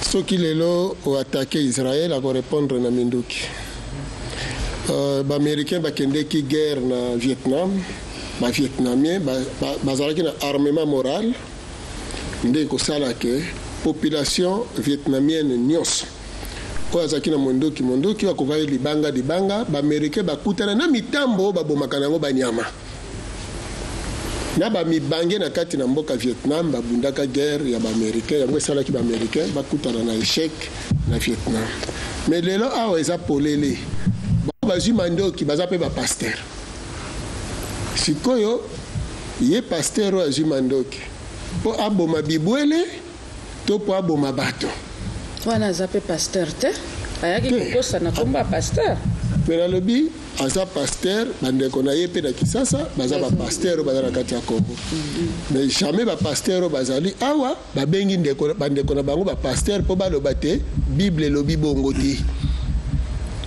soki lelo o attaquer Israël a ko répondre na minduki ba américain ba kendeki guerre na Vietnam ba vietnamien bazalaki na armement moral nde kosala ke population vietnamienne nyonso oyo azalaki na mondoki bakovai libanga ba américain bakutana na mitambo babomaka nango banyama na bamibange na kati na mboka Vietnam babundaka guerre ya ba américain yango esalaki ba américain bakutana na échec na Vietnam. Mais lelo awa eza polele bazwi mandoki baza pe ba pasteur sikoyo ye pasteur azwi mandoki po aboma bibwele to po aboma bato wana zape pasteur te ayaki kokosa na komba pasteur pena lobi aza pasteur bandeko na ye pe na Kisasa baza ba pasteur baza na kati ya Kongo mais jamais ba pasteur bazali awa babengi bandeko na bango ba pasteur po baloba te Bible lobi bongo te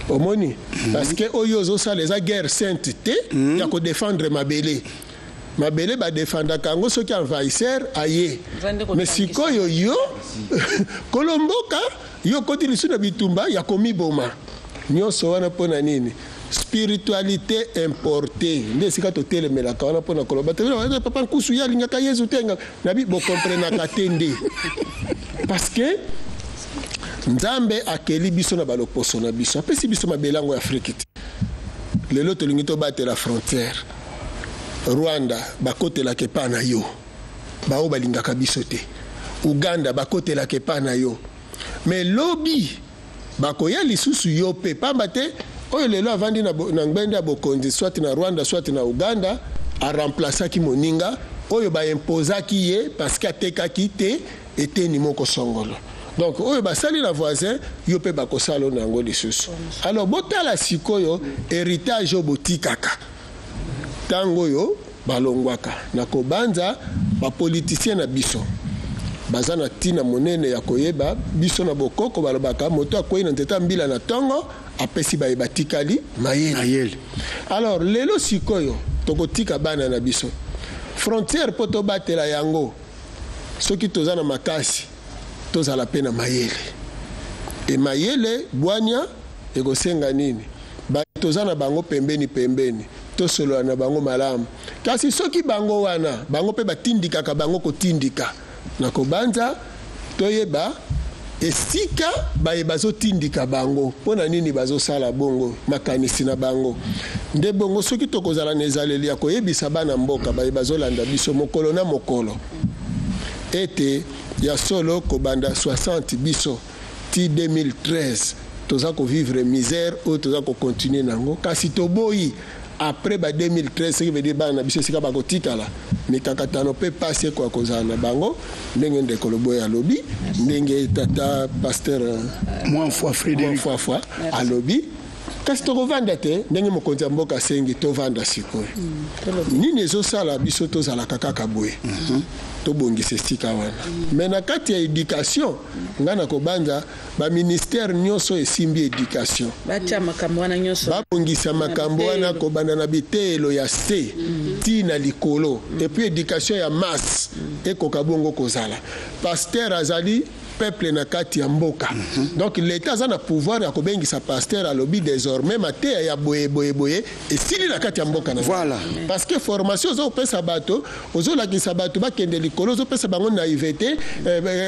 omoni parce que oyo zo les guerre sainte te ya ko défendre mabele ba défendre kango soki envahisseur aye mais sikoyo yo kolomboka yo koti lisu na bitumba ya komi boma nyonso wana pona nini spiritualité importée nde sika to telemela ka wana pona koloba te papa nkusu ya lingaka Yesu tenga na bi bo comprendre ka tende parce que nzambe akeli biso na baloposo na biso apesi biso mabelango ya Afrique lelo tolingi to batela frontière Rwanda bakotela kepa na yo bao balingaka biso te Uganda bakotela kepa na yo mais lobi bakoya lisusu yo pe pamba te oyo lelo avandi na ngbende ya bokonzi soit na Rwanda soit na Uganda aremplaçaki moninga oyo baimposaki ye parce que atekaki te eteni moko songolo. Donc oyo basali na voisin yo pe bakosala nango lisusu. Alors botala sikoyo héritage oyo botikaka tango yo balongwaka na kobanza bapoliticien na biso baza na tina monene ya koyeba biso na bokoko balobaka moto akwei na nzeta mbila na tongo apesi batikali mayele. Alors lelo sikoyo tokotika bana na biso frontière po tobatela yango soki toza na makasi tozala pe na mayele e mayele bwanya ekosenga nini toza na bango pembeni tosolola na bango malamu kasi soki bango wana bango pe batindikaka bango kotindika na kobanza toyeba esika bazotindika bango mpona nini bazosala bongo makanisi na bango nde bongo soki tokozala na ezaleli ya koyebisa bana mboka bazolanda biso mokolo na mokolo ete ya solo kobanda 60 biso ti 2013 toza kovivre misère oyo toza kokontinue nango kasi toboyi après 2013 ce qui veut dire bana biso sika bakotikala mikakatano pe pase kwa kozala na bango ndenge ndeko Loboya alobi ndenge tata pasteur moi foi Frédéric foi alobi kasi tokovanda te ndenge mokonzi ya mboka asengi tovanda sikoyo nini ezosala biso tozalaka kaka boye tobongisa esika wana me na kati ya éducation nga na kobanza baministère nyonso esimbi éducation babongisa makambo wana kobanda na bitelo ya se ti na likolo epuis éducation ya masse ekoka bongo kozala pasteur azali peuple na kati ya mboka donc l'état a na pouvoir ya kobengisa pasteur alobi désormais mateya ya boye esili na kati ya mboka na voilà parce que formation zo pesa bato ozolakisa bato bakende likolo zo pesa bango naïveté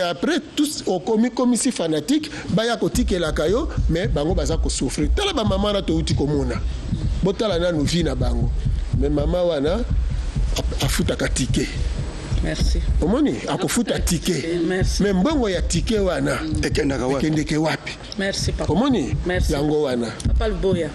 après tous au komisi fanatique baya kotikela kayo mais bango baza ko souffrir tala ba mama na to uti komona botala nanu vi na bango mais mama wana afuta katike. Merci. Omoni akofuta ticket. Merci. Mais mbongo ya ticket wana ekendeke wapi? Merci papa. Omoni yango wana. Papa Loboya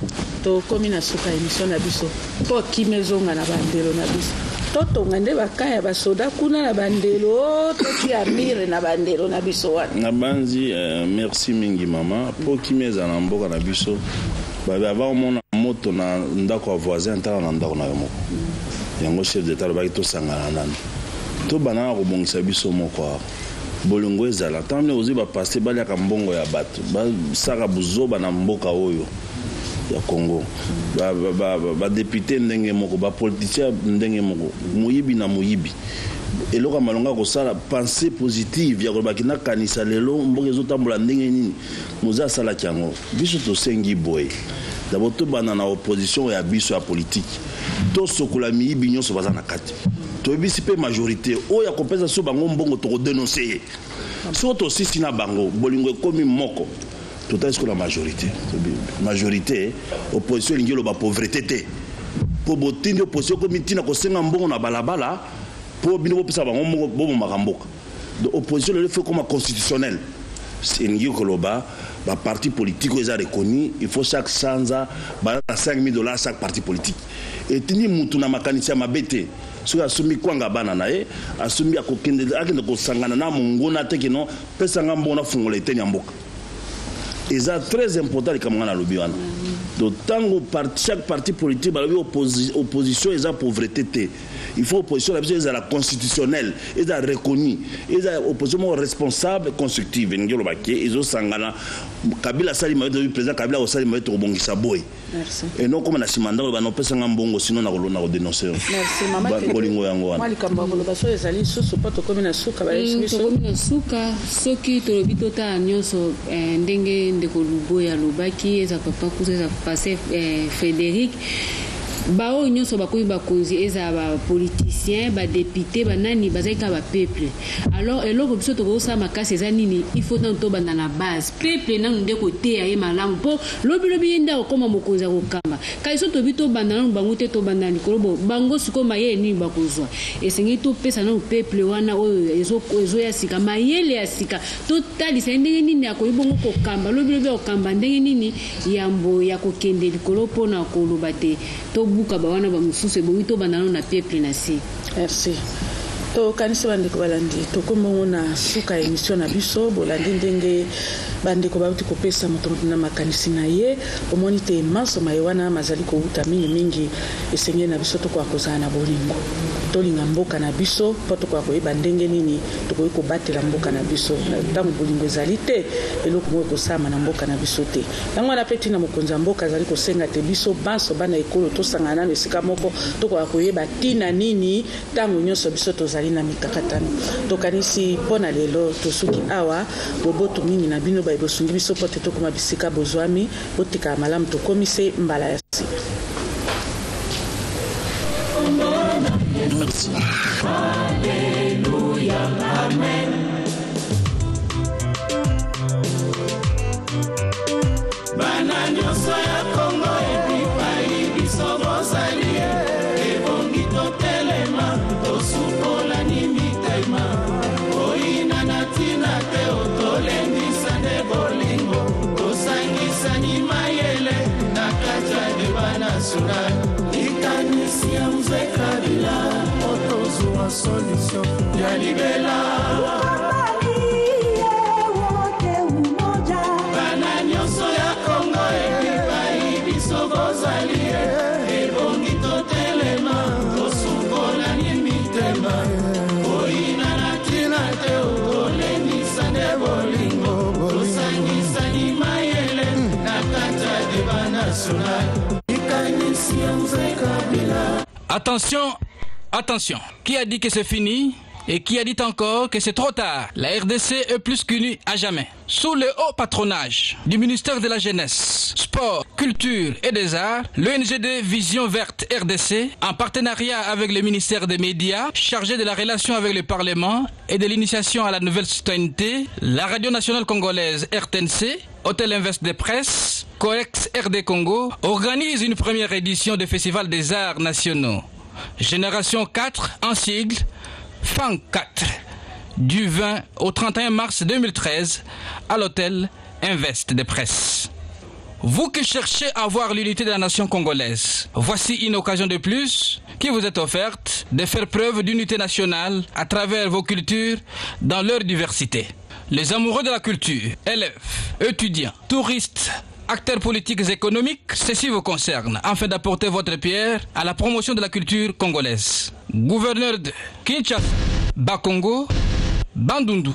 to komina suka émission na biso. Po kimezonga na bandelo na biso. Toto ngande bakaya basoda kuna na bandelo to ti amire na bandelo na biso wana. Na banzi merci mingi mama po kimeza na mboka na biso. Ba ba mona moto na ndako wa voisin tala na ndako na yo. Yango chef d'état ba to sangana nani. To banana kobongisa biso moko bolongo ezala tamne ozi ba passer bali ka mbongo ya bato ba saka buzoba na mboka oyo ya Congo ba député ndenge moko ba politicien ndenge moko muyibi na muyibi eloko malonga ko sala pensée positive ya kolobaki na kanisa lelo mboka ezotambola ndenge nini moza sala kyango biso to sengi boy d'abord to banana opposition ya biso ya politique to sokola miyibi nyonso baza na kati to bisi pe majorité oya kopesa so bango mbongo to dénoncer so to sisi na bango bolingo komi moko to ta la majorité opposition lingelo ba pauvreté te po botindi opposition komi tina ko senga mbongo na balabala po bino pesa bango mbongo bomo makamboka de opposition le fait comme constitutionnel c'est ngio koloba ba parti politique est reconnu il faut chaque sanza ba $5,000 chaque parti politique et tini mutu na makanisi ya mabete so asumi kwanga bana nae asumi akokende akende kosangana na mongona tekino pesa ngambo na fungola eteni mboka eza très important comme ngana lobi wana donc tango chaque parti politique ba lobi opposition eza pauvreté te il faut opposition la biso eza la constitutionnelle eza reconnu eza opposition responsable constructive ngelo baké ezo sangana Kabila sali mabeto président Kabila o sali mabeto obongisa boy. Merci. Et non comme na simanda ba no pesa ngambongo sinon na ko dénoncer. Merci maman. Ba kolingo yango wana. Mali kamba ko baso ezali susu pato komina suka ba biso. Komina suka soki to lobito ta nyonso ndenge ndeko Loboya lobaki eza papa kuza passer Frédéric bao nyonso bakoyi bakonzi eza ba politicien ba député ba nani bazalika ba peuple. Alors eloko biso tokosa makasi eza nini il faut tanto banda na base peuple nanu nde côté ya malamu po lobi yenda okoma mokonzi akokamba kaiso to bito banda nanu bango te to banda likolo bo bango siko maye ni bakozwa esengi to pesa nanu peuple wana oyo ezo ya sika mayele ya sika totali sa ndenge nini akoyibongo kokamba lobi okamba ndenge nini yambo ya kokende likolo pona koloba te to buka ba wana ba mususu bo to banda nanu na peuple na si. Merci. To kanisi bandeko balandi to komongo na suka émission na biso bolandi ndenge bandeko bauti kopesa moto na makanisi na ye omoni te maso mayewana mazali ko uta mingi esenge na biso to kwa kozana na bolingo to linga mboka na biso poto kwa koyeba ndenge nini to ko batela mboka na biso ntango bolingo ezali te eloko mo ko sama na mboka na biso te yango na peti na mokonza mboka azali ko senga te biso baso bana ekolo to sangana na esika moko to kwa koyeba tina nini ntango nyonso biso tozali na mikakatano tokanisi pona lelo tosuki awa boboto mingi na bino bosungi biso pote to koma bisika bozwami botika malamu to komise mbala ya si. Merci. Alléluia, amen. Bana nyonso ya Kongo ebipai biso bozali ebongi totelema tosukola ni mitema oina na tina te otolendisa nde bolingo tosangisa ni mayele na kaja de banational likanisi ya mzee Kabila otozwa solution ya libela. Attention, attention. Qui a dit que c'est fini et qui a dit encore que c'est trop tard? La RDC est plus qu'unie à jamais. Sous le haut patronage du ministère de la Jeunesse, Sport, Culture et des Arts, l'ONGD Vision Verte RDC, en partenariat avec le ministère des Médias, chargé de la relation avec le Parlement et de l'initiation à la nouvelle citoyenneté, la Radio Nationale Congolaise RTNC, Hôtel Invest de Presse, Coex RD Congo, organise une première édition du Festival des Arts Nationaux. Génération 4 en sigle, FAN 4, du 20 au 31 mars 2013 à l'Hôtel Invest de Presse. Vous qui cherchez à voir l'unité de la nation congolaise, voici une occasion de plus qui vous est offerte de faire preuve d'unité nationale à travers vos cultures dans leur diversité. Les amoureux de la culture, élèves, étudiants, touristes, acteurs politiques et économiques, ceci vous concerne, afin d'apporter votre pierre à la promotion de la culture congolaise. Gouverneur de Kinshasa, Bakongo, Bandundu,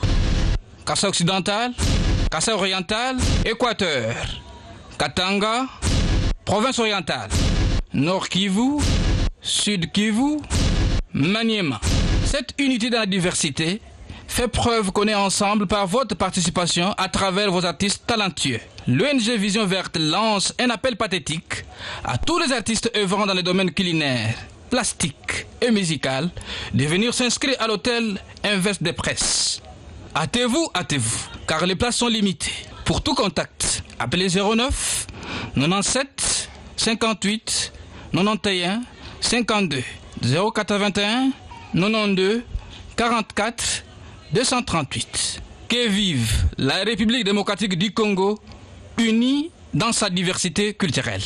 Kassa occidental, Kassa oriental, Équateur, Katanga, province orientale, Nord Kivu, Sud Kivu, Maniema. Cette unité dans la diversité fait preuve qu'on est ensemble par votre participation à travers vos artistes talentueux. L'ONG Vision Verte lance un appel pathétique à tous les artistes œuvrant dans les domaines culinaires, plastiques et musical de venir s'inscrire à l'hôtel Invest de Presse. Hâtez-vous, car les places sont limitées. Pour tout contact, appelez 09 97 58 91 52 081 92 44 238. Que vive la République démocratique du Congo, unie dans sa diversité culturelle.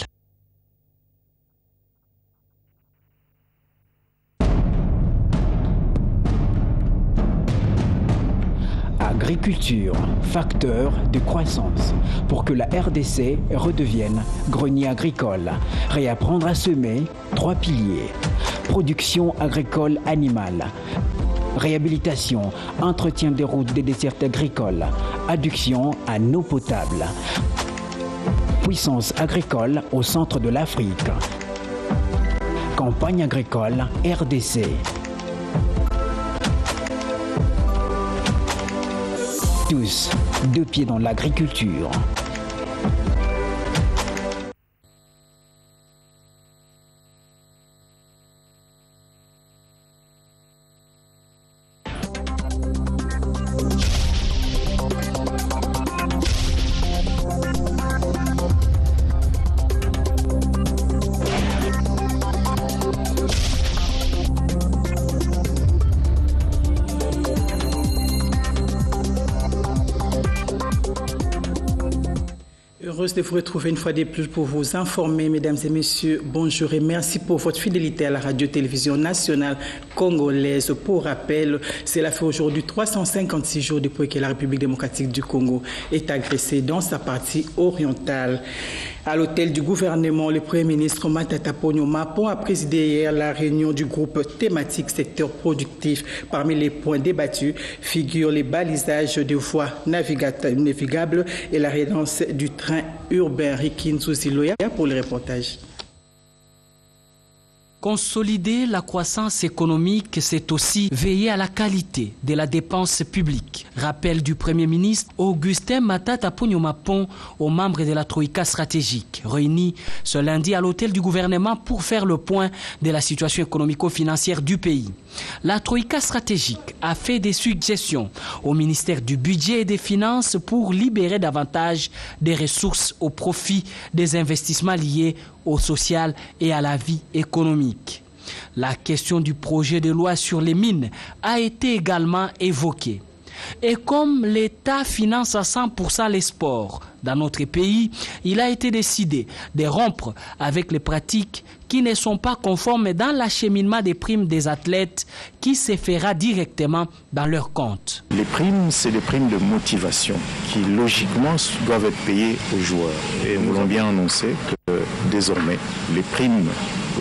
Agriculture, facteur de croissance. Pour que la RDC redevienne grenier agricole, réapprendre à semer, 3 piliers. Production agricole animale, réhabilitation, entretien des routes des dessertes agricoles, adduction à eau potable. Puissance agricole au centre de l'Afrique. Campagne agricole RDC. Tous, 2 pieds dans l'agriculture. Heureuse de vous retrouver une fois de plus pour vous informer, mesdames et messieurs. Bonjour et merci pour votre fidélité à la radio-télévision nationale congolaise. Pour rappel, cela fait aujourd'hui 356 jours depuis que la République démocratique du Congo est agressée dans sa partie orientale. À l'hôtel du gouvernement, le Premier ministre Matata Ponyo Mapon a présidé hier la réunion du groupe thématique secteur productif. Parmi les points débattus figurent les balisages de voies navigables et la résidence du train urbain Rikin Zuziloya pour le reportage. Consolider la croissance économique, c'est aussi veiller à la qualité de la dépense publique. Rappel du Premier ministre Augustin Matata Ponyo Mapon aux membres de la Troïka stratégique, réunis ce lundi à l'hôtel du gouvernement pour faire le point de la situation économico-financière du pays. La Troïka stratégique a fait des suggestions au ministère du Budget et des Finances pour libérer davantage des ressources au profit des investissements liés au social et à la vie économique. La question du projet de loi sur les mines a été également évoquée. Et comme l'État finance à 100% les sports dans notre pays, il a été décidé de rompre avec les pratiques qui ne sont pas conformes dans l'acheminement des primes des athlètes qui se fera directement dans leur compte. Les primes, c'est des primes de motivation qui logiquement doivent être payées aux joueurs. Et nous voulons bien annoncer que désormais, les primes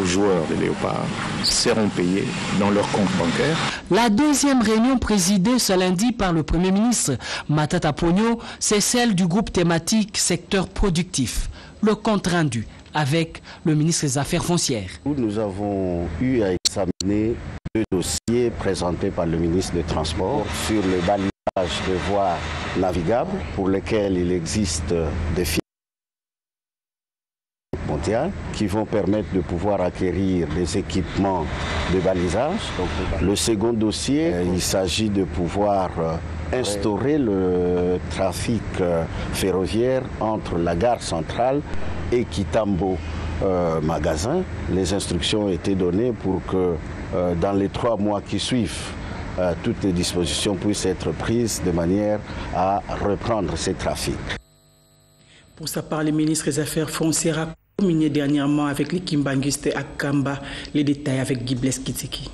aux joueurs de Léopard seront payés dans leur compte bancaire. La deuxième réunion présidée ce lundi par le Premier ministre Matata Ponyo, c'est celle du groupe thématique secteur productif. Le compte rendu avec le ministre des Affaires foncières. Nous avons eu à examiner deux dossiers présentés par le ministre des Transports sur le balisage de voies navigables pour lesquels il existe des fichiers mondiales qui vont permettre de pouvoir acquérir des équipements de balisage. Donc, le second dossier, il s'agit de pouvoir instaurer le trafic ferroviaire entre la gare centrale et Kitambo magasin. Les instructions ont été données pour que dans les 3 mois qui suivent, toutes les dispositions puissent être prises de manière à reprendre ces trafics. Pour sa part, le ministre des Affaires foncières a communié dernièrement avec les Kimbanguiste à Kamba. Les détails avec Guy Blaise Kitiki.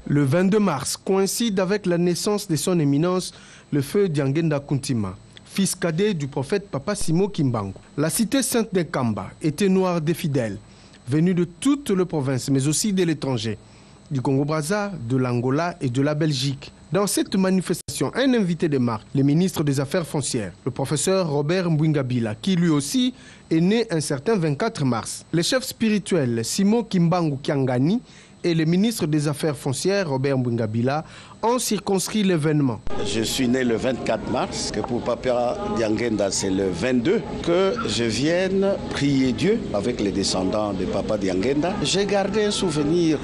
Le 22 mars coïncide avec la naissance de son éminence, le feu Diangenda Kuntima, fils cadet du prophète Papa Simo Kimbangu. La cité sainte de Kamba était noire des fidèles, venus de toute la province, mais aussi de l'étranger, du Congo-Brazza, de l'Angola et de la Belgique. Dans cette manifestation, un invité de marque, le ministre des Affaires foncières, le professeur Robert Mbwingabila, qui lui aussi est né un certain 24 mars. Le chef spirituel Simo Kimbangu Kiangani et le ministre des Affaires foncières, Robert Mbwingabila, ont circonscrit l'événement. Je suis né le 24 mars, que pour Papa Diangenda c'est le 22, que je vienne prier Dieu avec les descendants de Papa Diangenda. J'ai gardé un souvenir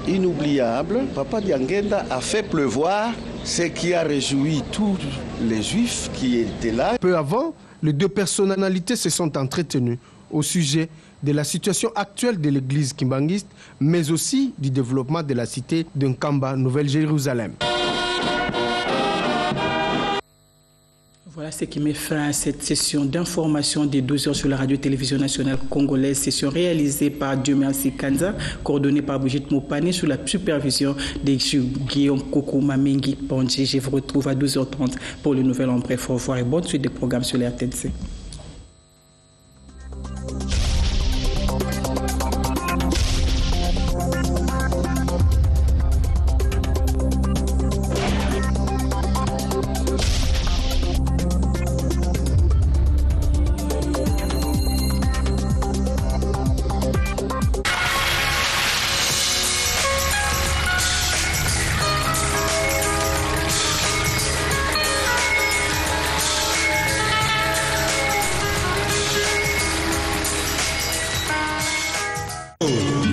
inoubliable. Papa Diangenda a fait pleuvoir, ce qui a réjoui tous les Juifs qui étaient là. Peu avant, les deux personnalités se sont entretenues au sujet de la situation actuelle de l'église kimbanguiste, mais aussi du développement de la cité de Nkamba, Nouvelle-Jérusalem. Voilà ce qui met fin à cette session d'information des 12 heures sur la radio-télévision nationale congolaise. Session réalisée par Dieu merci Kanza, coordonnée par Brigitte Mopane sous la supervision de Guillaume Koko Mamengi Ponji. Je vous retrouve à 12h30 pour le nouvel en bref. Au revoir et bonne suite des programmes sur la RTNC.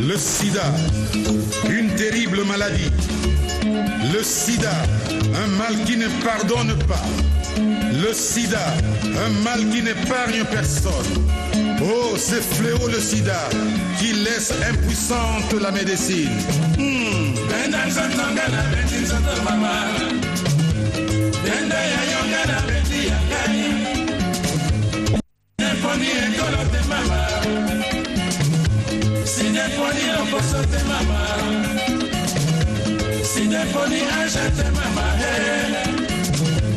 Le sida, une terrible maladie. Le sida, un mal qui ne pardonne pas. Le sida, un mal qui n'épargne personne. Oh, c'est fléau le sida qui laisse impuissante la médecine. Sineponi ekolo te mama. Sineponi loposo te mama. Sineponi aja te mama.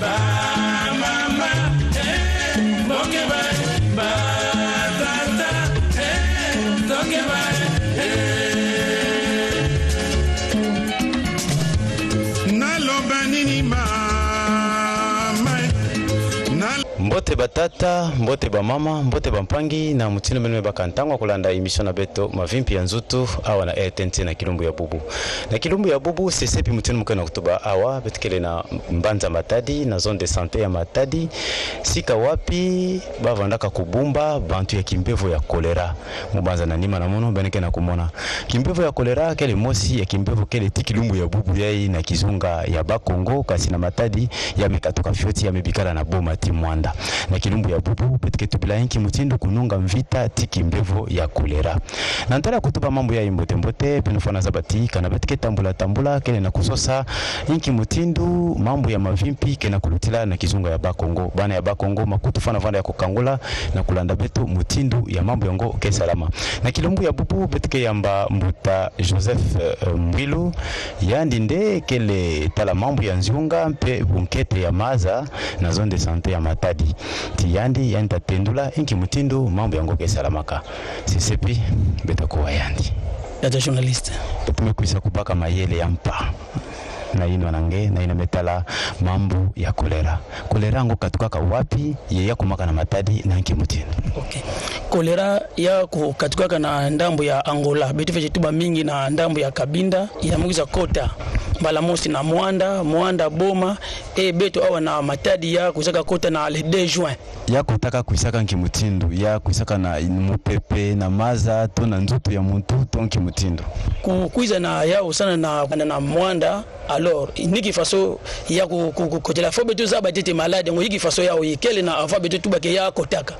Ba mama, boke ba, ba tata, toke ba. Mbote batata, mbote ba mama, mbote ba mpangi na mutino menwe bakantangwa kulanda emission na beto mavimpi ya nzutu awa na RTNT na kilumbu ya bubu. Na kilumbu ya bubu sesepi mutino mukena kutuba awa betikele na Mbanza Matadi na zone de santé ya Matadi. Sika wapi bavandaka kubumba bantu ya kimbevo ya kolera. Mubanza na nima na mono beneke na kumona. Kimbevo ya kolera kele mosi ya kimbevo kele tikilumbu ya bubu yai na kizunga ya Bakongo kasi na Matadi ya mekatoka fioti ya mebikala na boma timwanda. Na kilumbu ya bubu petike tubila inki mutindo kununga mvita tiki mbevo ya kolera. Na ntala kutuba mambo ya imbote mbote penufana zabati kana petike tambula kele na kusosa inki mutindu mambo ya mavimpi kena kulutila na kizunga ya Bakongo bana ya Bakongo makutu fana vanda ya kukangula na kulanda betu mutindu ya mambo yongo ke salama. Na kilumbu ya bubu petike yamba mbuta Joseph Mwilu yandi nde kele tala mambo ya nziunga mpe bunkete ya maza na zone de santé ya Matadi tiyandi yanta tendula inki mutindu mambo yango ke salamaka sisepi betakuwa yandi data journaliste tumekuisa kupaka mayele ya mpa na ino nange na ina metala mambo ya kolera ngo katukaka wapi yeya kumaka na Matadi na inki mutindu. Okay. Kolera ya katukaka na ndambo ya Angola betu vejetuba mingi na ndambo ya Kabinda ya mugiza kota Balamosi na Mwanda Boma beto awa na Matadi ya kusaka kota na le 2 juin ya kutaka kuisaka nkimutindu ya kuisaka na mupepe na maza to na nzutu ya muntu to nkimutindu kuiza na ya usana na Mwanda alors niki faso ya kutela fo beto za batete malade ngo yiki faso ya oyikele na ava beto tubake ya kotaka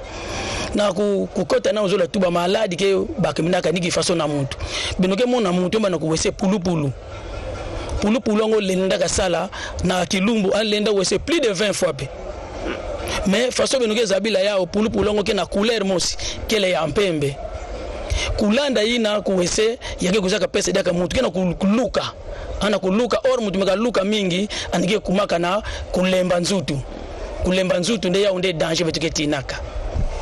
na kukota na uzola tuba malade ke bakiminaka niki faso na muntu binoke mona muntu mbana kuwese pulupulu ngo lenda kasala na kilumbu alenda wese plus de 20 fois pe mais façon benoke zabila yao pulupulu ngo ke na couleur mosi kele ya mpembe kulanda ina kuwese yake kuzaka pesa daka mutu kena kuluka ana kuluka or mutu meka luka mingi anike kumaka na kulemba nzutu nde ya unde danger betuke tinaka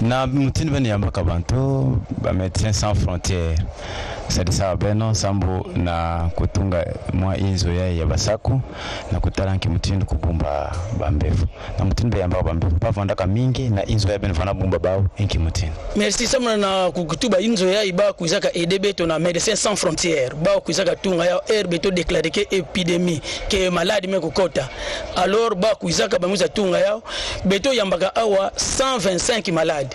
na mutini bene yambaka bantu ba Médecins Sans Frontières sadisa beno sambu na kutunga mwa inzo ya basaku na kutalanki mutindu kubumba bambevu na mutindu yambaka bambevu bavandaka mingi na inzo ya beno fana bumba bao inki mutindu. Merci samna na kutuba inzo ya iba kuizaka edebeto na Médecins Sans Frontières bao kuizaka tunga ya beto déclaré que épidémie que malade me kukota alors ba kuizaka bamuza tunga yao beto yambaka awa 125 malade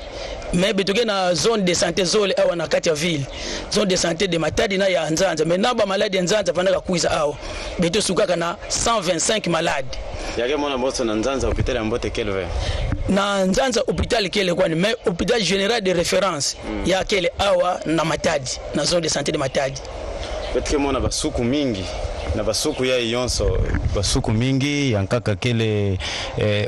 mais betoke na zone de santé zole awa na kati ya ville zone de santé de Matadi na ya Nzanza mais naba malade Nzanza vanaka kuiza awa beto sukaka na 125 malade yake mona moto na Nzanza hôpital mbote kelve na Nzanza hôpital kele kwani mais hôpital général de référence ya kele awa na Matadi na zone de santé de Matadi betike mona basuku mingi na basuku ya yonso basuku mingi yankaka kele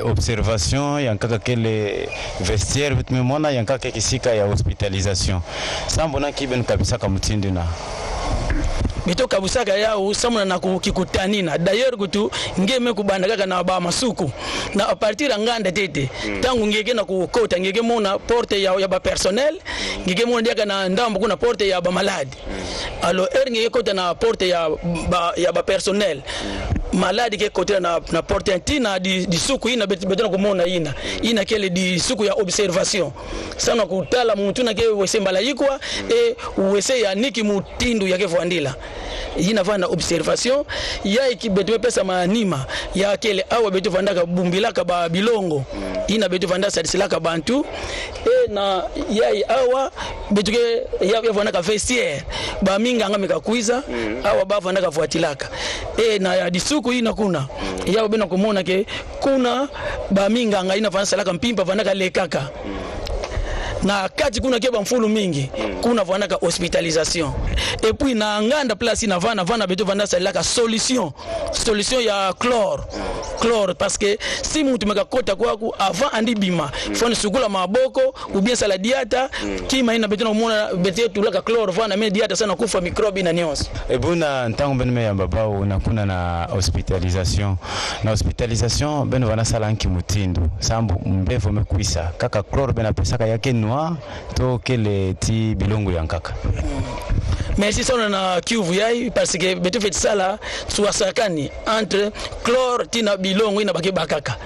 observation yankaka kele vestiaire bitmemona yankaka kisika ya hospitalisation sambo na kiben kabisa kamutindi na bitoka busaka yao samuna na kukikutanina d'ailleurs kutu ngeme kubanda kaka na ba masuku na a partir nganda tete tangu ngeke na kukota ngeke mona porte ya ba personnel ngeke mona dia kana ndambo kuna porte ya ba malade alors ngeke kota na porte ya ba personnel malade ke kota na porte antina di suku ina betona kumona ina kele di suku ya observation sana kutala muntu na ke wese mbalayikwa wese ya niki mutindu yake vandila ina vana observation ya ikibetu pesa manima ya kele awa betu vandaka bumbilaka ba bilongo ina betu vanda sadisilaka bantu na ya awa betu ke ya vandaka vestiaire ba minga ngameka kuiza awa ba vandaka vuatilaka na ya disuku ina kuna ya bena kumona ke kuna ba minga nga ina vanda salaka mpimpa vandaka lekaka na kati kuna keba mfulu mingi kuna vanaka hospitalisation et puis na nganda place na vana beto vanda salaka solution ya chlore parce que si mtu mekakota kwaku avant andi bima fone sukula maboko ou bien sala diata kima ina beto na mona bete tulaka chlore vana me diata sana kufa microbe na nyonso ebuna ntango bene me yamba bao na kuna na hospitalisation bene vana sala nki mutindo sambu mbevo mekuisa kaka chlore bena pesaka yake noa to kele ti bilongo yankaka. Merci sana na Kivu yai parce que beto fait sala suasakani entre chlore tina bilongo ina baki bakaka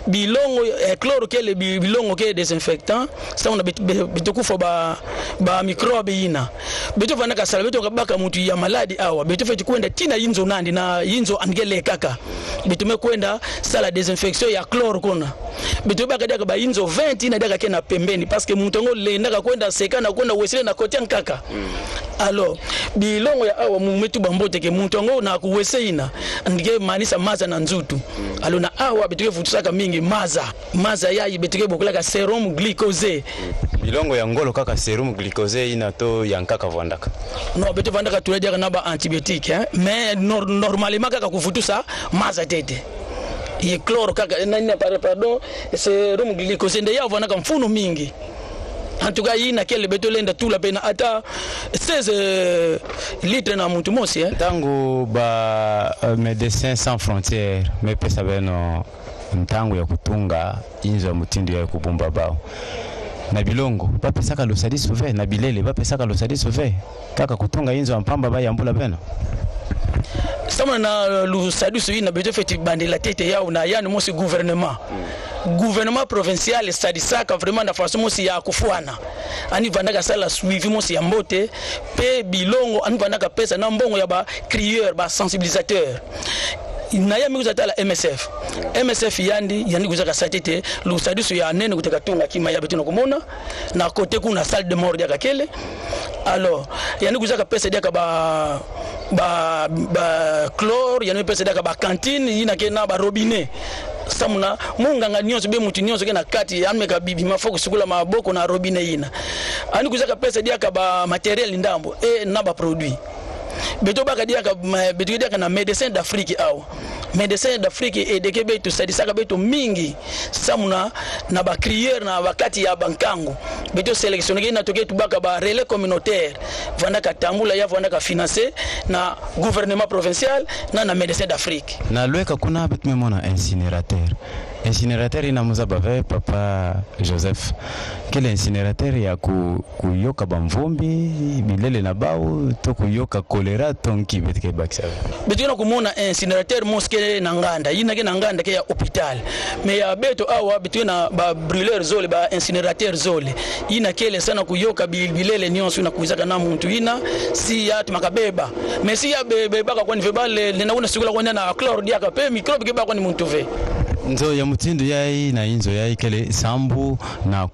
bilongo chlore kele bilongo ke désinfectant ça on a beto kufa ba microbe ina beto vana ka sala beto kabaka mutu ya maladi awa beto fait kwenda tina yinzo nandi na yinzo angele kaka beto mekwenda sala désinfection ya chlore kuna beto baka daka ba yinzo 20 ina daka kena pembeni parce que mutongo le ndaka kwenda sekana kwenda wesile na kotia nkaka alors bilongo ya awa mumetu bambote ke mutongo na kuwese ina ndike manisa maza na nzutu alo na awa betuke futusaka mingi maza yayi betuke bokulaka serum glycosé bilongo ya ngolo kaka serum glycosé ina to yankaka vandaka no betu vandaka tuledia na ba antibiotique mais normalement kaka kufutusa maza tete ye chlore kaka nani pardon serum glycosé nde ya vandaka mfuno mingi. En tout cas, il y a quel beto lenda tout la peine ata 16 litres na mutu mosi tango ba Médecins Sans Frontières me pesa beno ntango ya kutunga inzo ya mutindo ya kubumba bao na bilongo bapesaka losadi sauvé na bilele bapesaka losadi sauvé kaka kutunga inzo ya mpamba ba yambula beno sama na lusadi sauvé na beto feti bandela tete yao na yani mosi gouvernement provincial sadisaka vraiment na façon mosi ya kufuana ani vandaka sala suivi mosi ya mbote pe bilongo ani vandaka pesa na mbongo ya ba crieur ba sensibilisateur na ya mikuza tala MSF yandi kuzaka satete lusadisu ya nene kuteka tunga kima ya betino kumona na kote kuna salle de mort ya kakele alors yandi kuzaka pesa dia ka ba chlore yandi pesa dia ka ba cantine yina ke na ba robinet samuna munganga nyonso be mutu nyonso ke na kati ameka bibi mafoko sukula maboko na robinet yina ani kuzaka pesa dia ka ba matériel ndambo na ba produit beto baka dia ka na Médecins d'Afrique awa Médecins d'Afrique et de Québec to sadisaka beto mingi samuna na ba crieur na bakati ya bankango beto sélectionner na toke tubaka ba relais communautaire vanda ka tambula ya vanda ka financer na gouvernement provincial na Médecins d'Afrique na lweka kuna betu memona incinérateur ina muzabave papa Joseph kile incinérateur ya kuyoka bamvumbi bilele na bao to kuyoka kolera tonki betike baksa betu na kumona incinérateur moske na nganda yina ke na nganda ke ya hôpital mais ya beto awa betu na ba brûleur zole ba incinérateur zole yina kele sana kuyoka bilele nyonso na kuizaka na muntu yina si ya tumakabeba mais si ya beba kwa ni vebale na una sikula kwa na chlore dia ka pe microbe ke ba kwa ni muntu ve nzo ya mutindo yai na inzo yai kele sambu na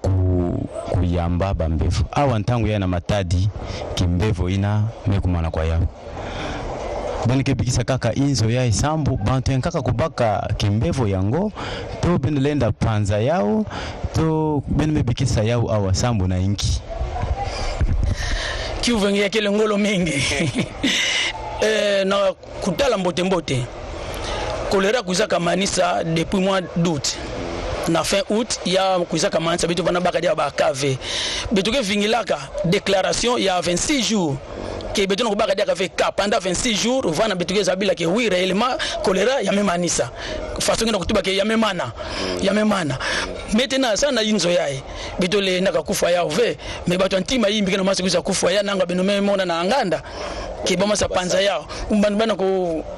kuyamba bambevu awa ntangu ya na matadi kimbevo ina mekumana kwa yao banike bikisa kaka inzo yai sambu bantu yankaka kubaka kimbevo yango to benelenda panza yao to benme bikisa yao awa sambu na inki kiuvengia kele ngolo mingi na kutala mbote kolera kuzaka manisa depuis mois d'août na fin août ya kuzaka manisa bitu bana baka dia ba kave bitu ke vingilaka déclaration ya 26 jours ke bitu no baka dia ka fait pendant 26 jours vana bitu ke zabila ke oui réellement choléra ya memanisa façon ngina kutuba ke ya memana maintenant sana yinzo yae bitu le ndaka kufa ya ove me batu antima yimbi kana masi kuza kufa ya nanga bino memona na nganda ke bama sa panza yao bana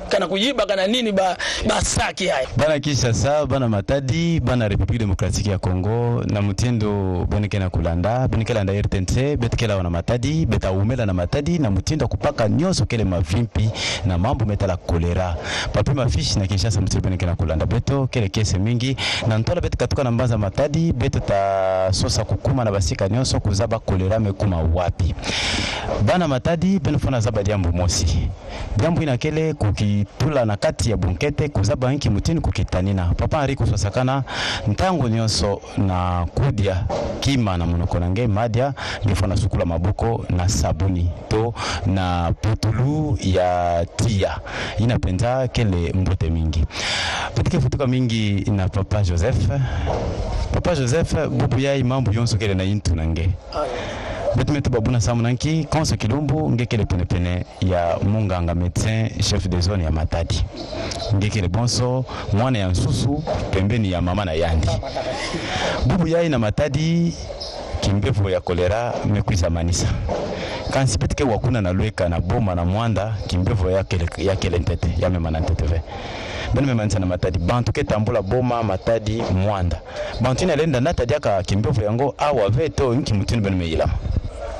kana kuyiba kana nini ba saki haya bana kisha sa bana matadi bana République démocratique ya Congo na mutindo bonekena kulanda bonekela nda RTNC betkela wana matadi beta umela na matadi na mutindo kupaka nyoso kele mavimpi na mambo metala kolera papi mafishi na Kinshasa mutindo bonekena kulanda beto kele kese mingi na ntola beto katuka na mbaza matadi beto ta sosa kukuma na basika nyoso kuzaba kolera mekuma wapi bana matadi benofona zaba diambo mosi diambo inakele kitula na kati ya bunkete kuzaba inki mutini kukitanina papa Henri kusosakana ntango nyonso na kudia kima na munoko nange madia ngefona sukula maboko na sabuni to na putulu ya tia inapenda kele mbote mingi petike futuka mingi na papa Joseph bubu yai mambo yonso kele na intu nange betumetu babuna samu nanki konso kilumbu ngekele penepene ya munganga médecin chef de zone ya Matadi ngekele bonso mwana ya nsusu pembeni ya mama na yandi bubu yai na Matadi kimbevo ya kolera mekuisa manisa kansi petike wakuna na lweka na boma na mwanda kimbevo ya kele ntete ya mema na ntete bene memanisa na Matadi bantu ke tambula boma Matadi mwanda bantu ina lenda nata diaka kimbevo yango awa veto nki mutuni bene meila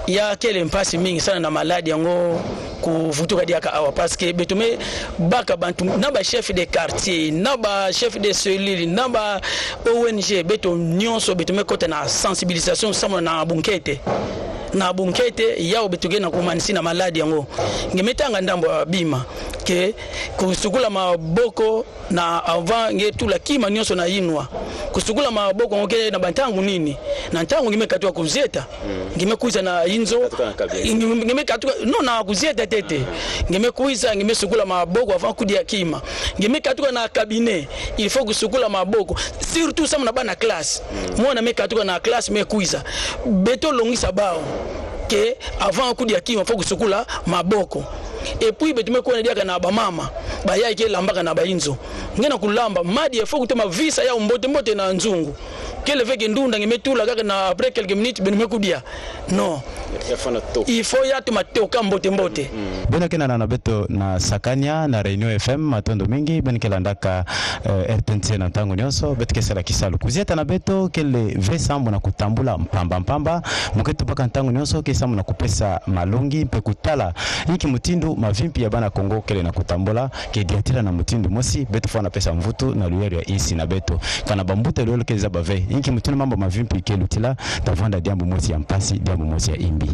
ya kele mpasi mingi sana na maladi yango kuvutuka diaka awa parce que betume baka bantu naba chef de quartier naba chef de cellule naba ONG beto nyonso betume kote na sensibilisation sama na bunkete yao betuge na kumanisi na maladi yango ngemetanga ndambo bima ke kusukula maboko na avant ngetula kima nyonso na inwa kusukula maboko ngoke na bantangu nini na ntangu ngimekatwa kuzeta ngimekuiza na inzo ngimekatwa no na kuzeta tete ngimekuiza ngimesukula maboko avant kudia kima ngimekatwa na cabinet il faut kusukula maboko surtout sama na bana classe mwana mekatwa na classe mekuiza beto longisa bao ke avant kudia kima faut kusukula maboko et puis betume ko ndiaka na ba mama ba yai ke lambaka na ba inzo ngena kulamba madi faut kutema visa ya mbote na nzungu kele veke ndunda ngemetula kaka na après quelques minutes benime kudia non il faut ya tumatoka mbote bena kena na beto na sakanya na Reunion FM matondo mingi ben kela ndaka RTNC na tango nyonso betke sala kisalu kuzieta na beto kele vesambo na kutambula mpamba muketu paka ntango nyonso kesambo na kupesa malongi mpe kutala iki mutindu mavimpi ya bana Kongo kele na kutambula ke diatira na mutindu mosi beto fana pesa mvutu na luyero ya isi na beto kana bambute luyero keza bave iki mutindu mambo mavimpi ke lutila tavanda diambo mosi ya mpasi diambo mosi ya imbi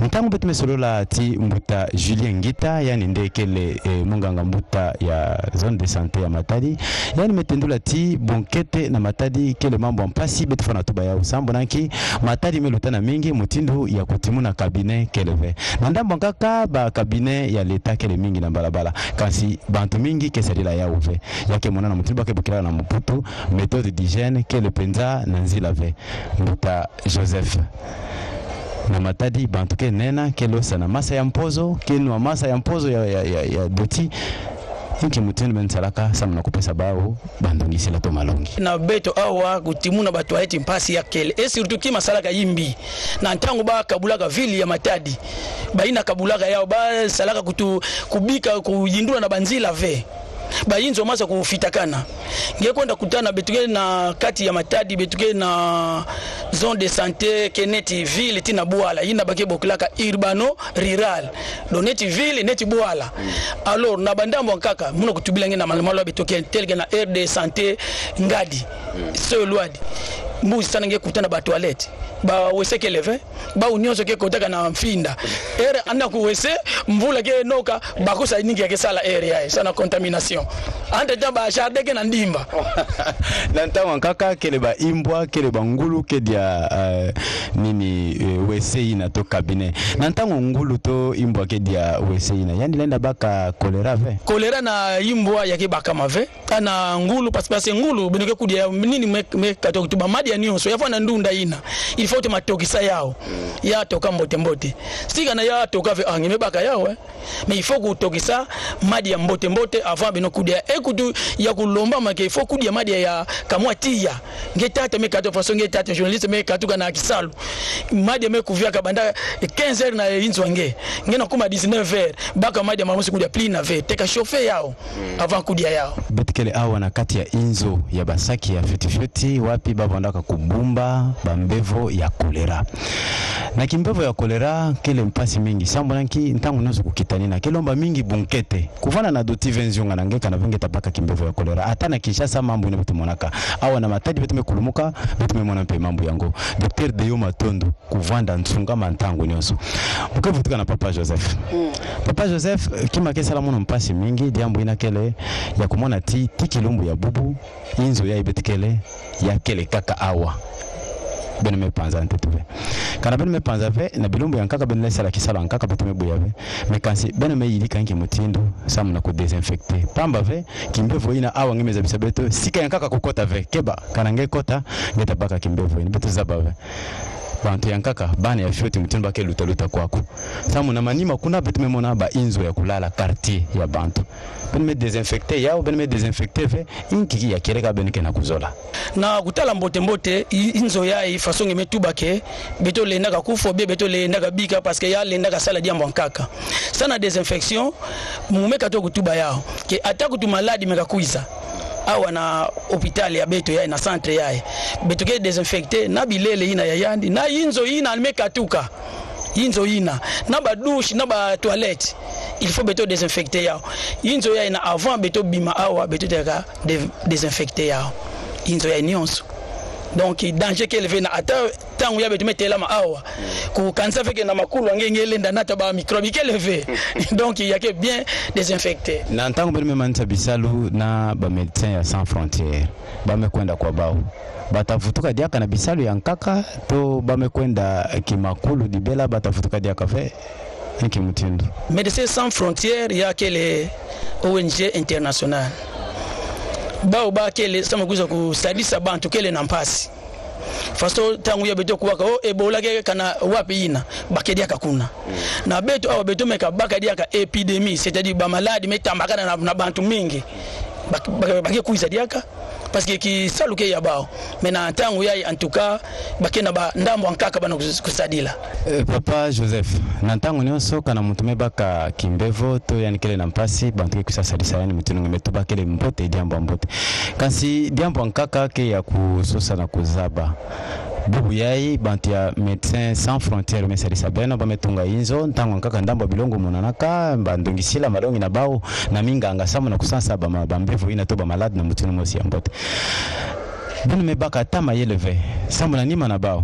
ntango betu mesolola ti mbuta Julien Ngita yani ndekele munganga mbuta ya zone de santé ya Matadi yani metendula ti bonkete na Matadi kele mambo mpasi betu fana tuba ya usambo nanki Matadi melutana mingi mutindu ya kutimuna cabinet keleve na ndambo kaka ba cabinet ya leta kele mingi na balabala kasi bantu mingi kesalila ya uve yake mona na mutindu bake bukira na muputu méthode d'hygiène kele penza na nzila ve mbuta Joseph na Matadi bantuke nena kelosa na masa ya mpozo kenwa masa ya mpozo ya doti inki mutendo bensalaka sama na kupesa bao bandongisi la to malongi na beto awa kutimuna batu aeti mpasi ya kele surtout ki masalaka yimbi na ntango ba kabulaka vili ya Matadi baina kabulaka yao ba salaka kubika kuyindula na banzila ve bayinzo masa kufitakana ngekwenda kutana betuke na kati ya Matadi betuke na zone de santé keneti ville tina Bwala ina bake boklaka urbano rural doneti ville neti Bwala alors na bandambo kaka muno kutubila ngena malmalo betuke telge na aire de santé ngadi so lwadi mbuzi sana ngekutana ba toilette ba wese keleve ba unyoso ke kotaka na mfinda ere anda kuwese mvula ke noka bakosa nyingi ya kesala area sana contamination ande tamba jardin ke na ndimba na ntawa kaka kele ba imbwa kele ba ngulu ke dia nini wese ina to cabinet na ntango ngulu to imbwa ke dia wese ina yani lenda baka kolera na imbwa yake baka mave kana ngulu parce ngulu binoke kudia nini me katokutuba madi ya nyonso yafana ndunda ina il faut te matokisa yao ya toka mbote sika na ya toka ve angemebaka yao mais il faut kutokisa madi ya mbote avant bino kudia ekutu ya kulomba make il faut kudia madi ya kamwa tia ngetata me kato façon ngetata journaliste me katuka na kisalu madi me kuvia kabanda 15h na inzwange ngena kuma 19h baka madi mamusi kudia pli na ve teka chauffer yao avant kudia yao betkele awa na kati ya inzo ya basaki ya fetifeti wapi babondaka kubumba bambevo ya kolera na kimbevo ya kolera kele mpasi mingi sambo nanki ntangu nozo kukitani na kelomba mingi bunkete kuvana na doti venzionga na ngeka na vengeta baka baka kimbevo ya kolera ata na Kinshasa mambo ina betumonaka awa na matadi betume kulumuka betume mona mpe mambo yango Dr Deyo Matondo kuvanda nsunga mantango nyonso bukavu tuka na Papa Joseph Papa Joseph kima kesala mona mpasi mingi diambo ina kele ya kumona ti kilumbu ya bubu inzo ya ibetikele ya kele kaka awa bene me panza ntetuve kana bene me panza ve na bilumbu yankaka bene lesala kisala yankaka betume buyave me kansi bene me yili kanki mutindo samu na ko désinfecter pamba ve kimbevo ina awa ngemeza bisabeto sika yankaka kokota ve keba kana ngekota ngeta baka kimbevo ina betu zabave bantu yankaka bana ya shoti mutindo bake luta kwako samu na manima kuna betume mona ba inzo ya kulala quartier ya bantu bene me désinfecter yao bene me désinfecter ve inki ya kereka bene kena kuzola na kutala mbote inzo yai fasonge metubake beto lendaka kufo beto lendaka bika parce que ya lendaka sala diambo nkaka sana désinfection mumeka to kutuba yao ke ataku tu maladi meka kuiza awa na hôpital ya beto yai na centre yai beto ke désinfecter na bilele ina ya yandi na inzo ina almeka tuka inzo ina na ba douche na ba toilette il faut beto désinfecter yao inzo yai na avant beto bima awa beto teka désinfecter yao inzo ya nyonso donc danger qu'elle vient ata tangu ya betu metela ma awa ku kansa feke na makulu ngengele ndanata ba microbe qu'elle veut donc il y a que bien désinfecter na tangu bele manza bisalu na ba médecins ya sans frontières ba mekwenda kwa bao batafutuka diaka na bisalu ya nkaka to ba mekwenda kimakulu dibela batafutuka diaka fe nki mutindo Médecins sans frontières ya kele ONG internationale bao ba kele sama kuza kusadisa bantu kele na mpasi faso tangu ya beto kuwaka ebola ke kana wapi ina bakedia kakuna na beto awa beto meka bakadia ka epidemie c'est-à-dire ba maladi metambakana na bantu mingi bake kuiza diaka parce que ki saluke ya bao mena tangu yai en tout cas bakena ba ndambo ankaka bana kusadila Papa Joseph na tangu nyonso kana mutume baka kimbevo to yani kele na mpasi bantu ke kusasalisa yani mutunungu metuba kele mbote diambo mbote kansi diambo ankaka ke ya kusosa na kuzaba bubu yai bantu ya Médecins sans frontières mesalisa bena bametunga inzo ntango ankaka ndambo bilongo monanaka bandongisila malongi na bao na minganga samu na kusansa ba mbevo ina to ba malade na mutunu mosi ya mbote bene me baka tama yeleve samu na nima na bao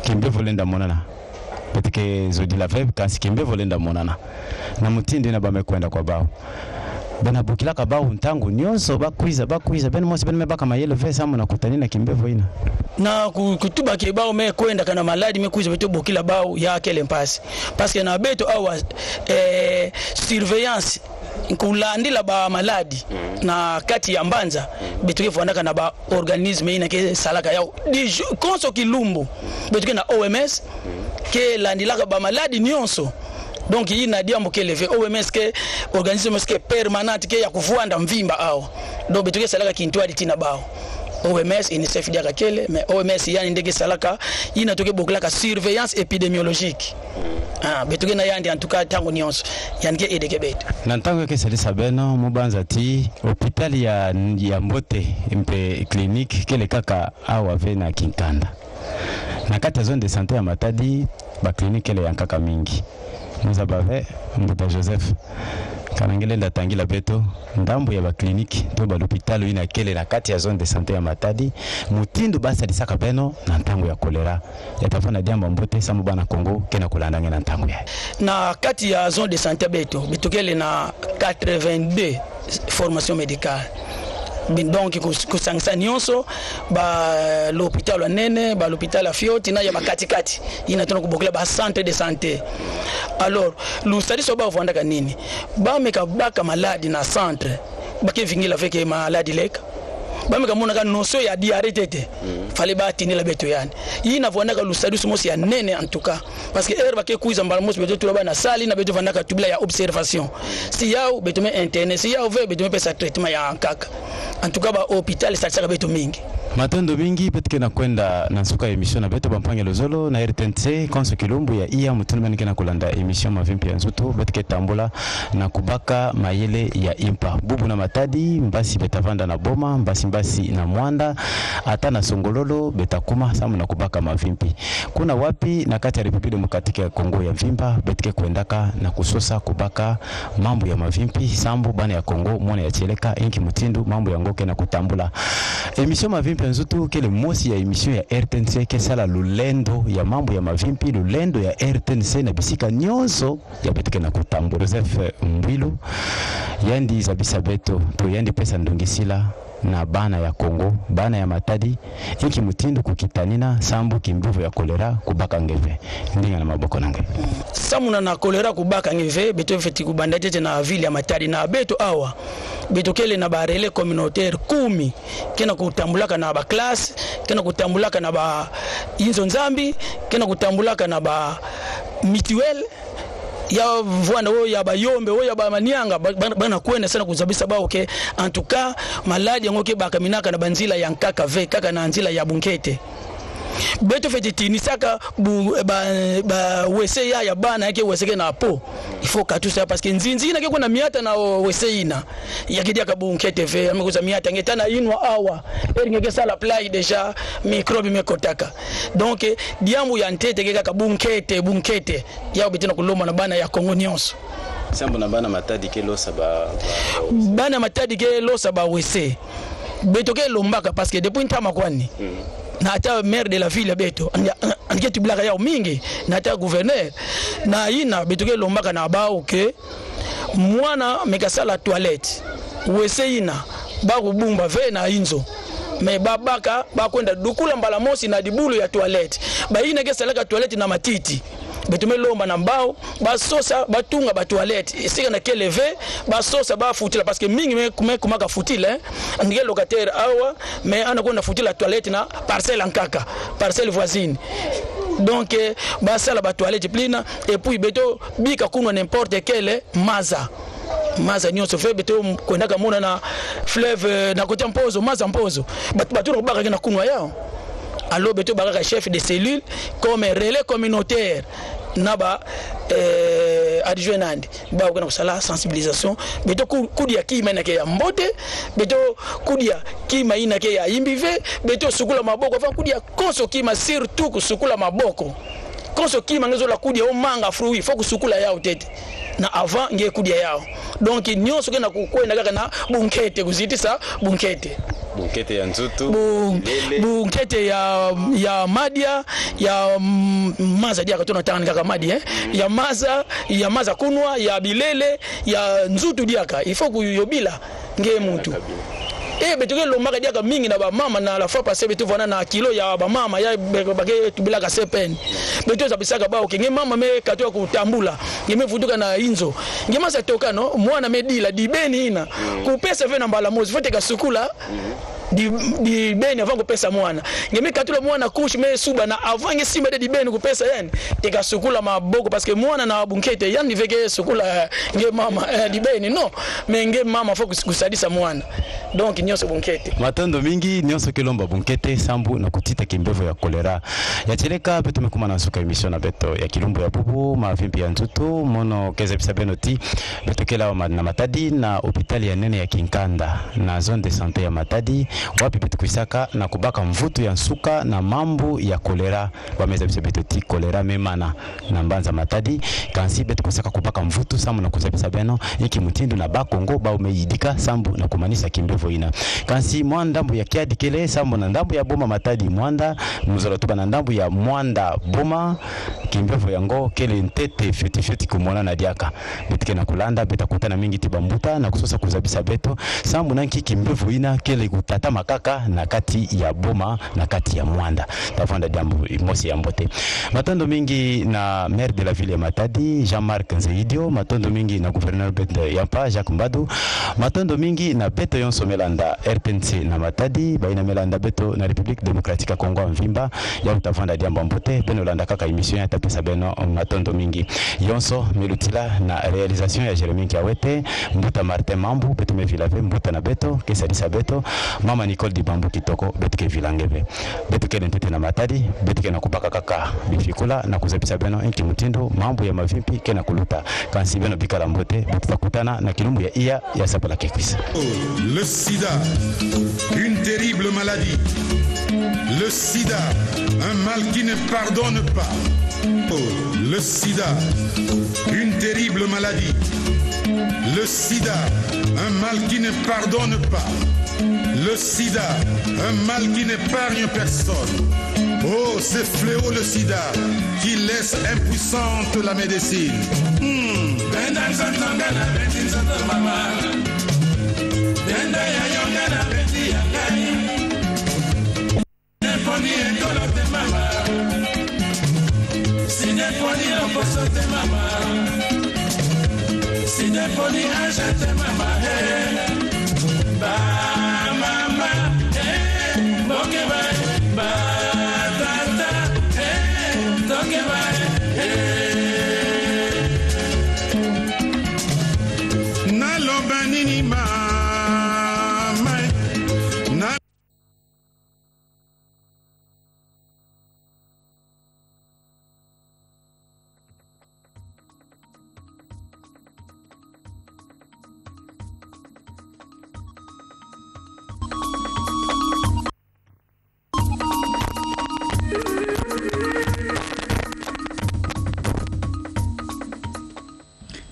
kimbevo lenda monana petike zodi la veb kansi kimbevo lenda monana na mutindi na bamekwenda kwa bao bena bukila ka bao ntangu nyonso bakwiza bene mosi bene me baka mayeleve samu na kutani na kimbevo ina na kutuba ke bao me kwenda kana maladi me kuiza beto bokila bao ya kele mpasi parce que na beto awa surveillance kulandila ba maladi na kati ya mbanza beto kefandaka na ba organisme ina ke salaka yao konso kilumbu beto ke na OMS ke landilaka ba maladi nyonso donc il na diambo ke levé OMS ke organisme ke permanente ke ya kuvuanda mvimba ao donc beto ke salaka kintwadi tina bao OMS UNICEF diaka kele mais OMS yani ndege salaka ina toke boklaka surveillance épidémiologique betuke na yandi en tout cas tango nyonso yani ke edeke betu na tango ke salisa beno mubanza ti hôpital ya mbote mpe clinique kele kaka awa ve na Kinkanda na kati zone de santé ya Matadi ba clinique kele yankaka mingi muza bave Mbuta Joseph kanangele ndatangila beto ndambo ya ba clinique to ba l'hôpital ina kele na kati ya zone de santé ya Matadi mutindo basa disaka beno na ntango ya kolera yatafana diamba mbote samu bana Kongo kena kulandanga na ntango ya na kati ya zone de santé beto kele na 82 formation médicale donc kusangisa nyonso ba l'hôpital nene ba l'hôpital ya Fioti na ya bakati ina tona kubokela ba centre de santé alors lusadi so ba vanda kanini ba meka baka maladi na centre bake vingila avec maladi leka ba meka mona ka noso ya diarrhée tete fallait ba tinela beto yani ina vanda ka lusadi so mosi ya nene en tout cas parce que er bake kuiza mbala mosi beto tuba na sali na beto vanda ka tubla ya observation si yao beto me interne si yao ve beto me pesa traitement ya kaka en tout cas ba hôpital ça beto mingi Matondo mingi petike na kwenda na nsuka emission na beto bampange lozolo na RTNC konso kilumbu ya iya mutunu manike na kulanda emission mavimpi ya nzutu petike tambula na kubaka mayele ya impa bubu na matadi mbasi betavanda na boma mbasi na mwanda ata na songololo betakuma samu na kubaka mavimpi kuna wapi na kati ya Republika Demokratiki ya Kongo ya vimba betike kuendaka na kusosa kubaka mambo ya mavimpi sambu bana ya Kongo mwana ya cheleka inki mutindu mambo ya ngoke na kutambula emission mavimpi nzutu kele mosi ya emission ya RTNC kesala lulendo ya mambo ya mavimpi lulendo ya RTNC na bisika nyonso ya betike na kutambula Joseph Mbilu yandi zabisa beto to yandi pesa ndongisila na bana ya Kongo bana ya matadi inki mutindu kukitanina sambu kimbivu ya kolera kubaka ngeve ndinga na maboko nange samuna na kolera kubaka ngeve beto feti kubandaje na vile ya matadi na beto awa beto kele na barele communautaire 10 kena kutambulaka na ba class kena kutambulaka na ba inzo nzambi kena kutambulaka na ba mituel ya vwana wo ya bayombe wo ya bamanianga bana kwenda sana kuzabisa bao ke en tout cas maladi ngoke bakaminaka na banzila ya nkaka ve kaka na nzila ya bunkete beto feti tinisaka ba wese ya bana yake weseke na po il faut ka tout ça parce que nzinzi na ke kuna miata na wese ina yakidia ka bunkete ve amekuza miata ngetana inwa awa ngeke sala play déjà microbe mekotaka donc diamu ya ntete ke ka bunkete ya bitina kuloma na bana ya Kongo nyonso sambu na bana matadi ke losa bana matadi ke losa ba wese beto ke lombaka parce que depuis ntama kwani na ata maire de la ville beto angeti blaka yao mingi na ata gouverneur na ina beto ke lombaka na bao ke mwana mekasala toilette wese ina ba kubumba ve na inzo me babaka ba kwenda dukula mbala mosi na dibulu ya toilette ba ina ke salaka toilette na matiti betume lomba na mbao basosa batunga ba toilette esika na keleve basosa ba futila parce que mingi me kumaka futile ngeke locataire awa mais ana ko na futila toilette na parcelle nkaka parcelle voisine donc basala ba toilette plina et puis beto bika kunwa n'importe quelle maza nyonso fe beto kwendaka mona na fleuve na côté mpozo maza mpozo batu robaka na kunwa yao allo beto baka chef de cellule comme relais communautaire naba adjoignant ba ko na sala sensibilisation beto kudia kima na ke ya mbote beto kudia kima ina ke ya imbive beto sukula maboko fa kudia konso kima surtout kusukula maboko konso kima ngezo la kudia o manga fruit faut kusukula yao tete na avant nge kudia yao donc nyonso ke na kukwenda kaka na bunkete kuzitisa bunkete ya nzutu bunkete ya madia ya maza dia katona tanga kaka madia ya maza kunwa ya bilele ya nzutu diaka il faut kuyobila nge muntu betuke lombaka diaka mingi na ba mama na la fois passé betu vona na kilo ya ba mama ya bake tubila ka sepen betu zabisaka ba okenge mama me katwa kutambula ngeme futuka na inzo ngema sa toka no mwana medila dibeni ina kupesa ve na mbala mozi fote ka sukula di beni avant kupesa mwana ngeme katula mwana kushi me suba na avant nge simba di beni kupesa yani teka sukula maboko parce que mwana na bunkete yani veke sukula nge mama di beni no mais nge mama faut kusadisa mwana donc nyonso bunkete matondo mingi nyonso kelomba bunkete sambu na kutita kimbevo ya kolera ya cheleka beto mekuma na suka emission na beto ya kilumbu ya bubu mavimpi ya nzutu mono keze bisabenoti beto kela na matadi na hospitali ya nene ya Kinkanda na zone de santé ya matadi wapi betu kuisaka na kubaka mvutu ya nsuka na mambo ya kolera wameza bisabetoti kolera memana na mbanza matadi kansi betu kusaka kubaka mvutu samu na kuzabisa beno iki mutindu na bakongo ba umeyidika sambu na kumanisa kimbevo ina kansi mwandambu ya kiadi kele sambu na ndambu ya boma matadi mwanda muzolo tuba na ndambu ya mwanda boma kimbevo yango kele ntete feti kumona na diaka betike na kulanda betakutana mingi tibambuta na kusosa kuzabisa beto sambu na kimbevo ina kele kutata makaka na kati ya boma na kati ya mwanda tafanda jambo mosi ya mbote matondo mingi na maire de la ville ya Matadi Jean-Marc Nzeidio matondo mingi na gouverneur Beto Yampa Jacques Mbadu matondo mingi na Beto Yonso Melanda RTNC na Matadi baina Melanda Beto na République démocratique ya Kongo Mvimba ya utafanda jambo mbote beno landa kaka emission ya pesa beno matondo mingi yonso milutila na réalisation ya Jérémy Kiawete mbuta Martin Mambu betume vilave mbuta na beto kesalisa beto mama Nicole di Bambu kitoko betuke vilangebe betuke ntete na matadi betuke na kubaka kaka bifikula na kuzapisa beno inki mutindo mambo ya mavimpi kena kuluta kansi beno bikala mbote tutakutana na kilumbu ya iya ya sapala kekwisa. Le sida, une terrible maladie. Le sida, un mal qui ne pardonne pas. Oh, le sida, une terrible maladie. Le sida, un mal qui ne pardonne pas. Le sida, un mal qui n'épargne personne. Oh, c'est fléau le sida qui laisse impuissante la médecine.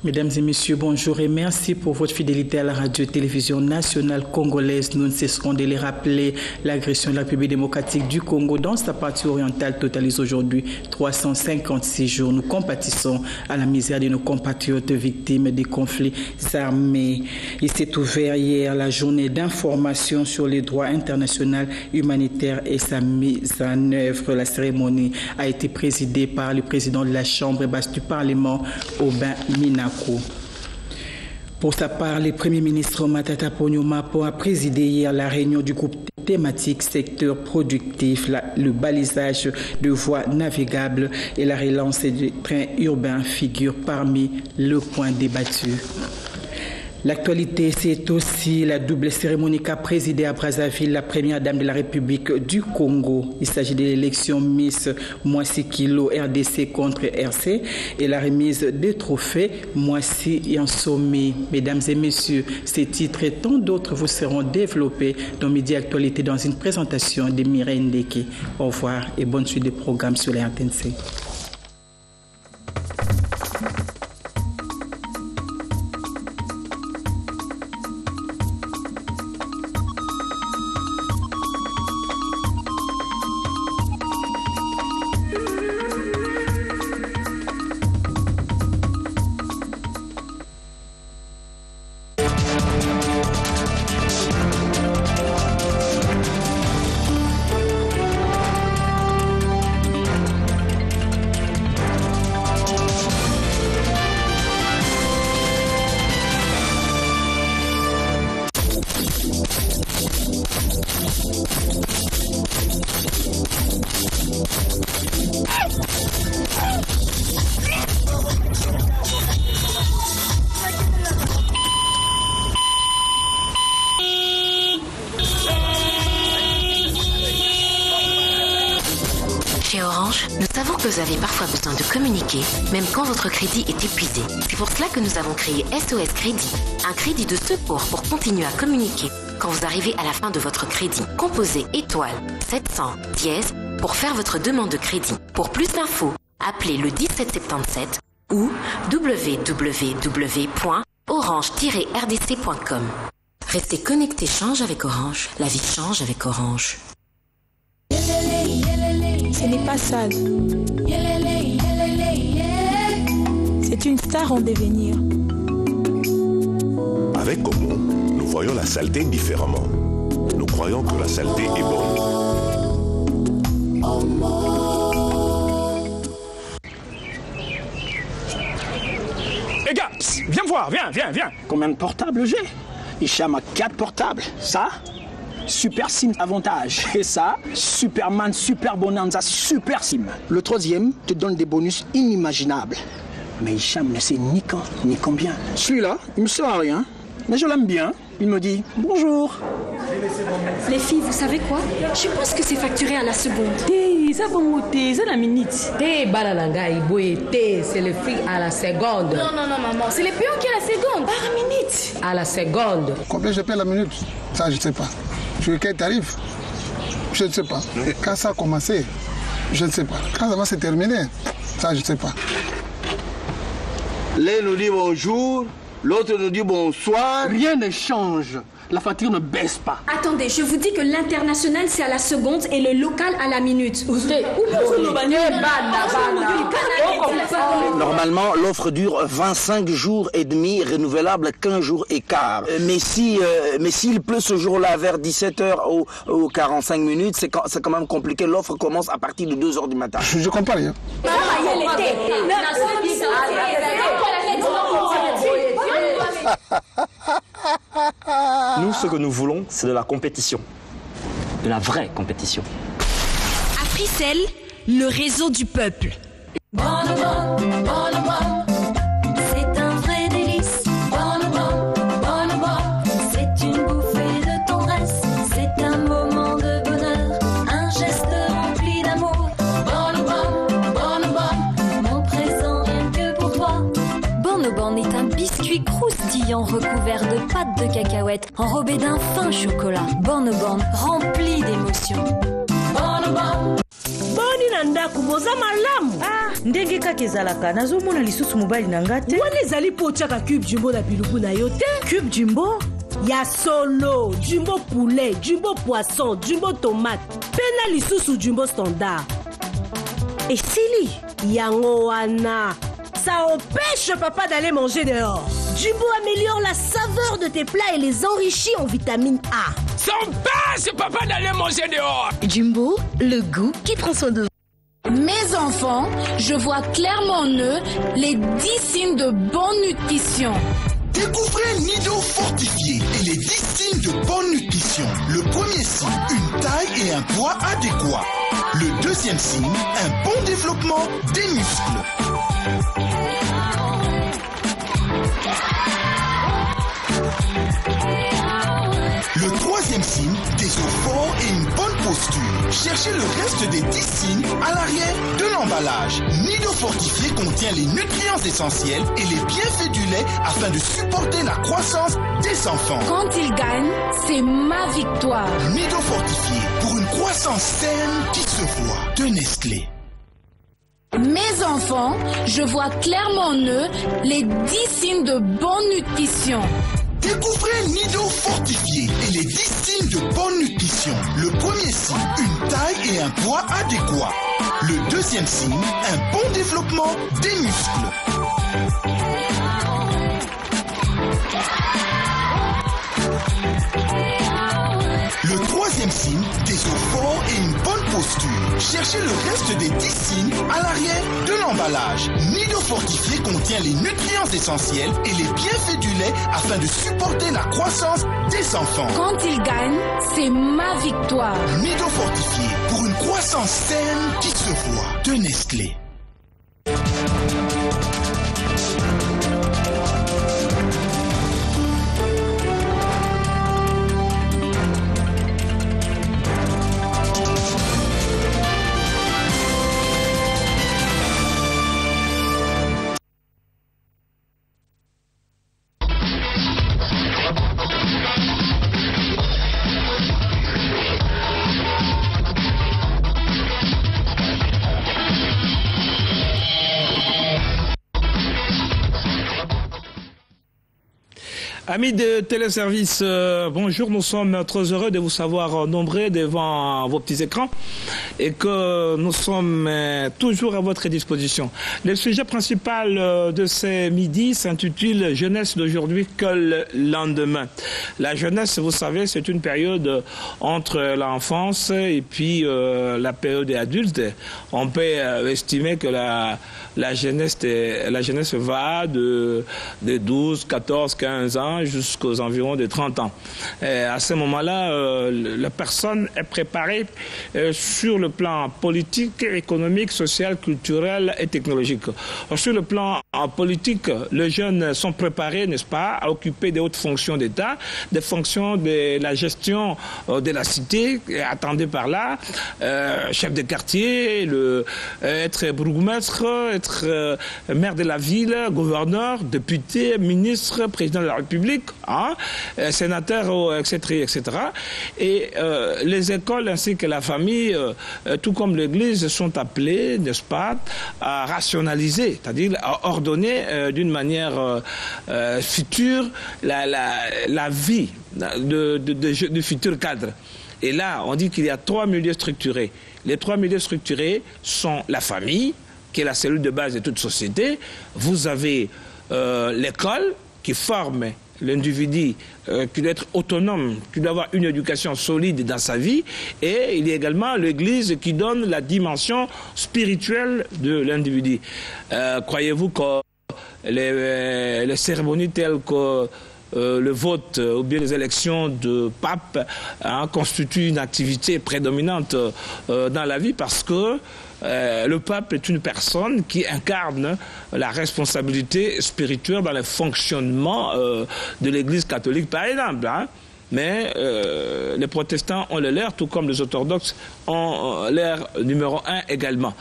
Mesdames et messieurs, bonjour et merci pour votre fidélité à la radio-télévision nationale congolaise. Nous ne cesserons de les rappeler. L'agression de la République démocratique du Congo dans sa partie orientale totalise aujourd'hui 356 jours. Nous compatissons à la misère de nos compatriotes victimes des conflits armés. Il s'est ouvert hier la journée d'information sur les droits internationaux humanitaires et sa mise en œuvre. La cérémonie a été présidée par le président de la Chambre basse du Parlement, Aubin Minaku. Pour sa part, le Premier ministre Matata Ponyo Mapo a présidé hier la réunion du groupe thématique secteur productif, le balisage de voies navigables et la relance des trains urbains figurent parmi les points débattus. L'actualité, c'est aussi la double cérémonie qu'a présidée à Brazzaville la première dame de la République du Congo. Il s'agit de l'élection Miss Moissi Kilo RDC contre RC et la remise des trophées Moissi Yansomé. Mesdames et messieurs, ces titres et tant d'autres vous seront développés dans Midi Actualité dans une présentation de Mireille Ndeke. Au revoir et bonne suite des programmes sur la RTNC. Chez Orange, nous savons que vous avez parfois besoin de communiquer, même quand votre crédit est épuisé. C'est pour cela que nous avons créé SOS Crédit, un crédit de secours pour continuer à communiquer quand vous arrivez à la fin de votre crédit. Composez étoile 700 dièse pour faire votre demande de crédit. Pour plus d'infos, appelez le 1777 ou www.orange-rdc.com. Restez connectés, change avec Orange. La vie change avec Orange. Ce n'est pas sale. C'est une star en devenir. Avec Como, nous voyons la saleté différemment. Nous croyons que la saleté est bonne. Les gars, viens me voir, viens. Combien de portables j'ai? Hicham a 4 portables. Ça, Super Sim Avantage. Et ça, Superman, Super Bonanza, Super Sim. Le troisième te donne des bonus inimaginables. Mais Hicham ne sait ni quand, ni combien. Celui-là, il me sert à rien. Mais je l'aime bien. Il me dit bonjour. Les filles, vous savez quoi? Je pense que c'est facturé à la seconde. Ça c'est la minute. C'est le prix à la seconde. Non, maman. C'est les pions qui à la seconde. Par minute. À la seconde. Combien je paie la minute? Ça, je ne sais pas. Sur quel tarif? Je ne sais pas. Et quand ça a commencé, je ne sais pas. Quand ça va se terminer, ça, je ne sais pas. L'un nous dit bonjour, l'autre nous dit bonsoir. Rien ne change. La facture ne baisse pas. Attendez, je vous dis que l'international c'est à la seconde et le local à la minute. Normalement, l'offre dure 25 jours et demi, renouvelable 15 jours et quart. Mais s'il pleut ce jour-là vers 17h ou 45 minutes, c'est quand même compliqué. L'offre commence à partir de 2h du matin. Je comprends rien. Nous, ce que nous voulons, c'est de la compétition. De la vraie compétition. Africell, le réseau du peuple. C'est un vrai délice. C'est une bouffée de tendresse. C'est un moment de bonheur. Un geste rempli d'amour. Mon présent rien que pour toi. Bonobon est un biscuit croustillant recouvert de pâte de cacahuète enrobé d'un fin chocolat. Bonobon rempli d'émotions. Boni na ndako boza malamu. Ndenge kaka ezalaka nazomona lisusu mobali na nga te. Wana ezali po otiaka cube jumbo na bilubu na yo te. Cube jumbo ya solo, jumbo poulet, jumbo poisson, jumbo tomate, pe na lisusu jumbo standard. Esili yango wana. Ça empêche papa d'aller manger dehors. Jumbo améliore la saveur de tes plats et les enrichit en vitamine A. Ça empêche papa d'aller manger dehors. Jumbo, le goût qui prend soin de vous. Mes enfants, je vois clairement en eux les 10 signes de bonne nutrition. Découvrez Nido fortifié et les 10 signes de bonne nutrition. Le premier signe, une taille et un poids adéquats. Le deuxième signe, un bon développement des muscles. Le troisième signe, des os forts et une bonne posture. Cherchez le reste des 10 signes à l'arrière de l'emballage. Nido fortifié contient les nutriments essentiels et les bienfaits du lait afin de supporter la croissance des enfants. Quand ils gagnent, c'est ma victoire. Nido fortifié pour une croissance saine qui se voit. De Nestlé. Mes enfants, je vois clairement en eux les 10 signes de bonne nutrition. Découvrez Nido fortifié et les 10 signes de bonne nutrition. Le premier signe, une taille et un poids adéquats. Le deuxième signe, un bon développement des muscles. Le troisième signe, des os forts et une bonne posture. Cherchez le reste des 10 signes à l'arrière de l'emballage. Nido fortifié contient les nutriments essentiels et les bienfaits du lait afin de supporter la croissance des enfants. Quand ils gagnent, c'est ma victoire. Nido fortifié pour une croissance saine qui se voit. De Nestlé. Amis de téléservice, bonjour, nous sommes très heureux de vous savoir nombreux devant vos petits écrans et que nous sommes toujours à votre disposition. Le sujet principal de ce midi s'intitule « Jeunesse d'aujourd'hui que le lendemain ». La jeunesse, vous savez, c'est une période entre l'enfance et puis la période des adultes. On peut estimer que la jeunesse va de 12, 14, 15 ans ans jusqu'aux environs de 30 ans. Et à ce moment-là, la personne est préparée sur le plan politique, économique, social, culturel et technologique. Sur le plan politique, les jeunes sont préparés, n'est-ce pas, à occuper des hautes fonctions d'État, des fonctions de la gestion de la cité, attendez par là, chef de quartier, être bourgmestre, être maire de la ville, gouverneur, député, ministre, président de la République, hein, sénateur, etc., etc. Et les écoles ainsi que la famille, tout comme l'Église, sont appelées, n'est-ce pas, à rationaliser, c'est-à-dire à ordonner d'une manière future la vie du futur cadre. Et là, on dit qu'il y a 3 milieux structurés. Les 3 milieux structurés sont la famille, qui est la cellule de base de toute société. Vous avez l'école, qui forme l'individu, qui doit être autonome, qui doit avoir une éducation solide dans sa vie. Et il y a également l'Église qui donne la dimension spirituelle de l'individu. Croyez-vous que les cérémonies telles que le vote ou bien les élections de pape constituent une activité prédominante dans la vie, parce que le pape est une personne qui incarne la responsabilité spirituelle dans le fonctionnement de l'Église catholique, par exemple. Mais les protestants ont le leur, tout comme les orthodoxes ont leur numéro 1 également.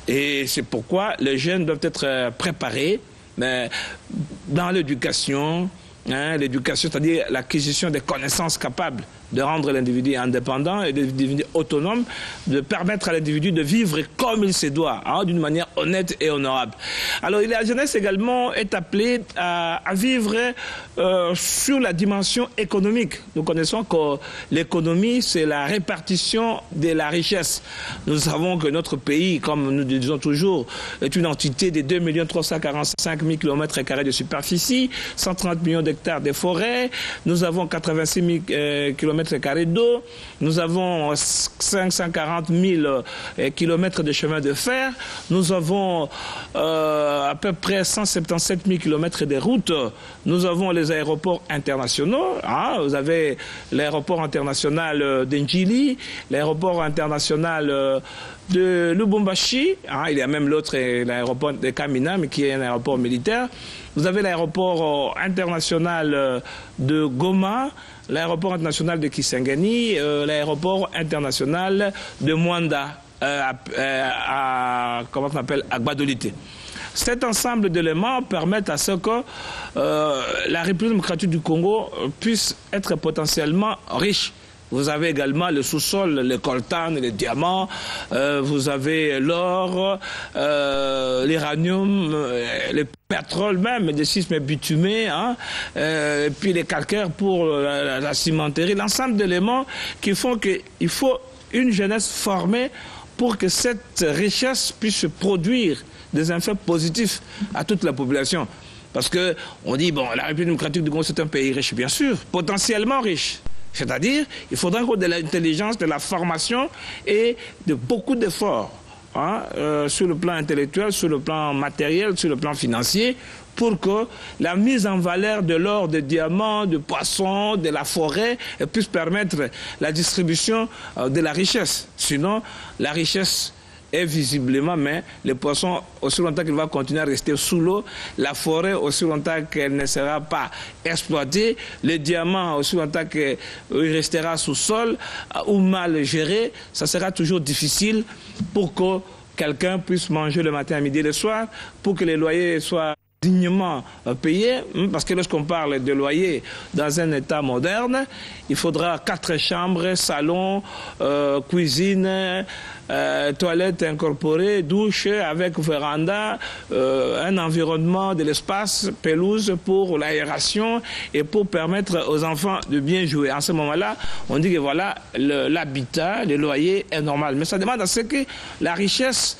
Et c'est pourquoi les jeunes doivent être préparés dans l'éducation. L'éducation, c'est-à-dire l'acquisition des connaissances capables de rendre l'individu indépendant et de devenir autonome, de permettre à l'individu de vivre comme il se doit, d'une manière honnête et honorable. Alors, la jeunesse également est appelée à vivre sur la dimension économique. Nous connaissons que l'économie, c'est la répartition de la richesse. Nous savons que notre pays, comme nous le disons toujours, est une entité de 2 345 000 km² de superficie, 130 millions d'hectares de forêts, nous avons 86 000 km² d'eau, nous avons 540 000 km de chemin de fer, nous avons à peu près 177 000 km de routes, nous avons les aéroports internationaux, vous avez l'aéroport international d'Ndjili, l'aéroport international de Lubumbashi, il y a même l'autre, l'aéroport de Kamina, mais qui est un aéroport militaire. Vous avez l'aéroport international de Goma, l'aéroport international de Kisangani, l'aéroport international de Mwanda, à Gbadolité. Cet ensemble d'éléments permettent à ce que la République démocratique du Congo puisse être potentiellement riche. Vous avez également le sous-sol, le coltan, les diamants, vous avez l'or, l'uranium, le pétrole même, des schismes bitumés, et puis les calcaires pour la cimenterie, l'ensemble d'éléments qui font qu'il faut une jeunesse formée pour que cette richesse puisse produire des effets positifs à toute la population. Parce qu'on dit, bon, la République démocratique du Congo, c'est un pays riche, bien sûr, potentiellement riche. C'est-à-dire, il faudra encore de l'intelligence, de la formation et de beaucoup d'efforts sur le plan intellectuel, sur le plan matériel, sur le plan financier, pour que la mise en valeur de l'or, des diamants, du poisson, de la forêt puisse permettre la distribution de la richesse. Sinon, la richesse est visiblement, mais le poisson, aussi longtemps qu'il va continuer à rester sous l'eau, la forêt, aussi longtemps qu'elle ne sera pas exploitée, le diamant, aussi longtemps qu'il restera sous sol ou mal géré, ça sera toujours difficile pour que quelqu'un puisse manger le matin, à midi et le soir, pour que les loyers soient dignement payés, parce que lorsqu'on parle de loyer dans un état moderne, il faudra 4 chambres, salon, cuisine, toilettes incorporées, douche avec véranda, un environnement de l'espace, pelouse pour l'aération et pour permettre aux enfants de bien jouer. En ce moment-là, on dit que voilà, l'habitat, le loyer est normal. Mais ça demande à ce que la richesse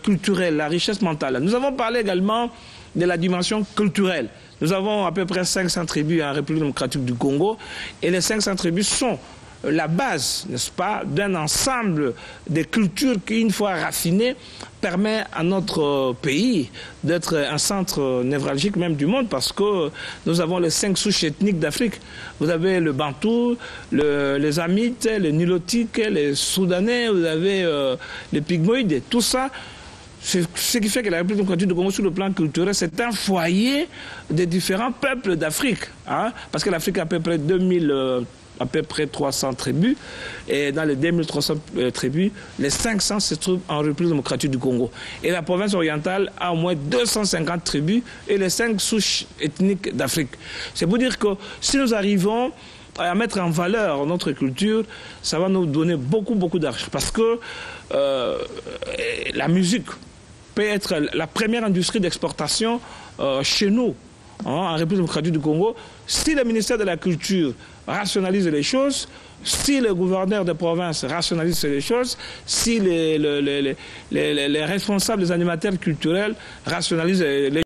culturelle, la richesse mentale. Nous avons parlé également de la dimension culturelle. Nous avons à peu près 500 tribus en République démocratique du Congo et les 500 tribus sont la base, n'est-ce pas, d'un ensemble de cultures qui, une fois raffinées, permet à notre pays d'être un centre névralgique même du monde, parce que nous avons les 5 souches ethniques d'Afrique. Vous avez le Bantou, les Hamites, les Nilotiques, les Soudanais, vous avez les Pygmoïdes, tout ça. Ce qui fait que la République démocratique du Congo, sur le plan culturel, c'est un foyer des différents peuples d'Afrique. Hein, parce que l'Afrique a à peu près 300 tribus, et dans les 2300 tribus, les 500 se trouvent en République démocratique du Congo. Et la province orientale a au moins 250 tribus et les 5 souches ethniques d'Afrique. C'est pour dire que si nous arrivons à mettre en valeur notre culture, ça va nous donner beaucoup d'argent. Parce que la musique peut être la première industrie d'exportation chez nous, en République démocratique du Congo. Si le ministère de la Culture rationalise les choses, si le gouverneur de province rationalise les choses, si les responsables des animateurs culturels rationalisent les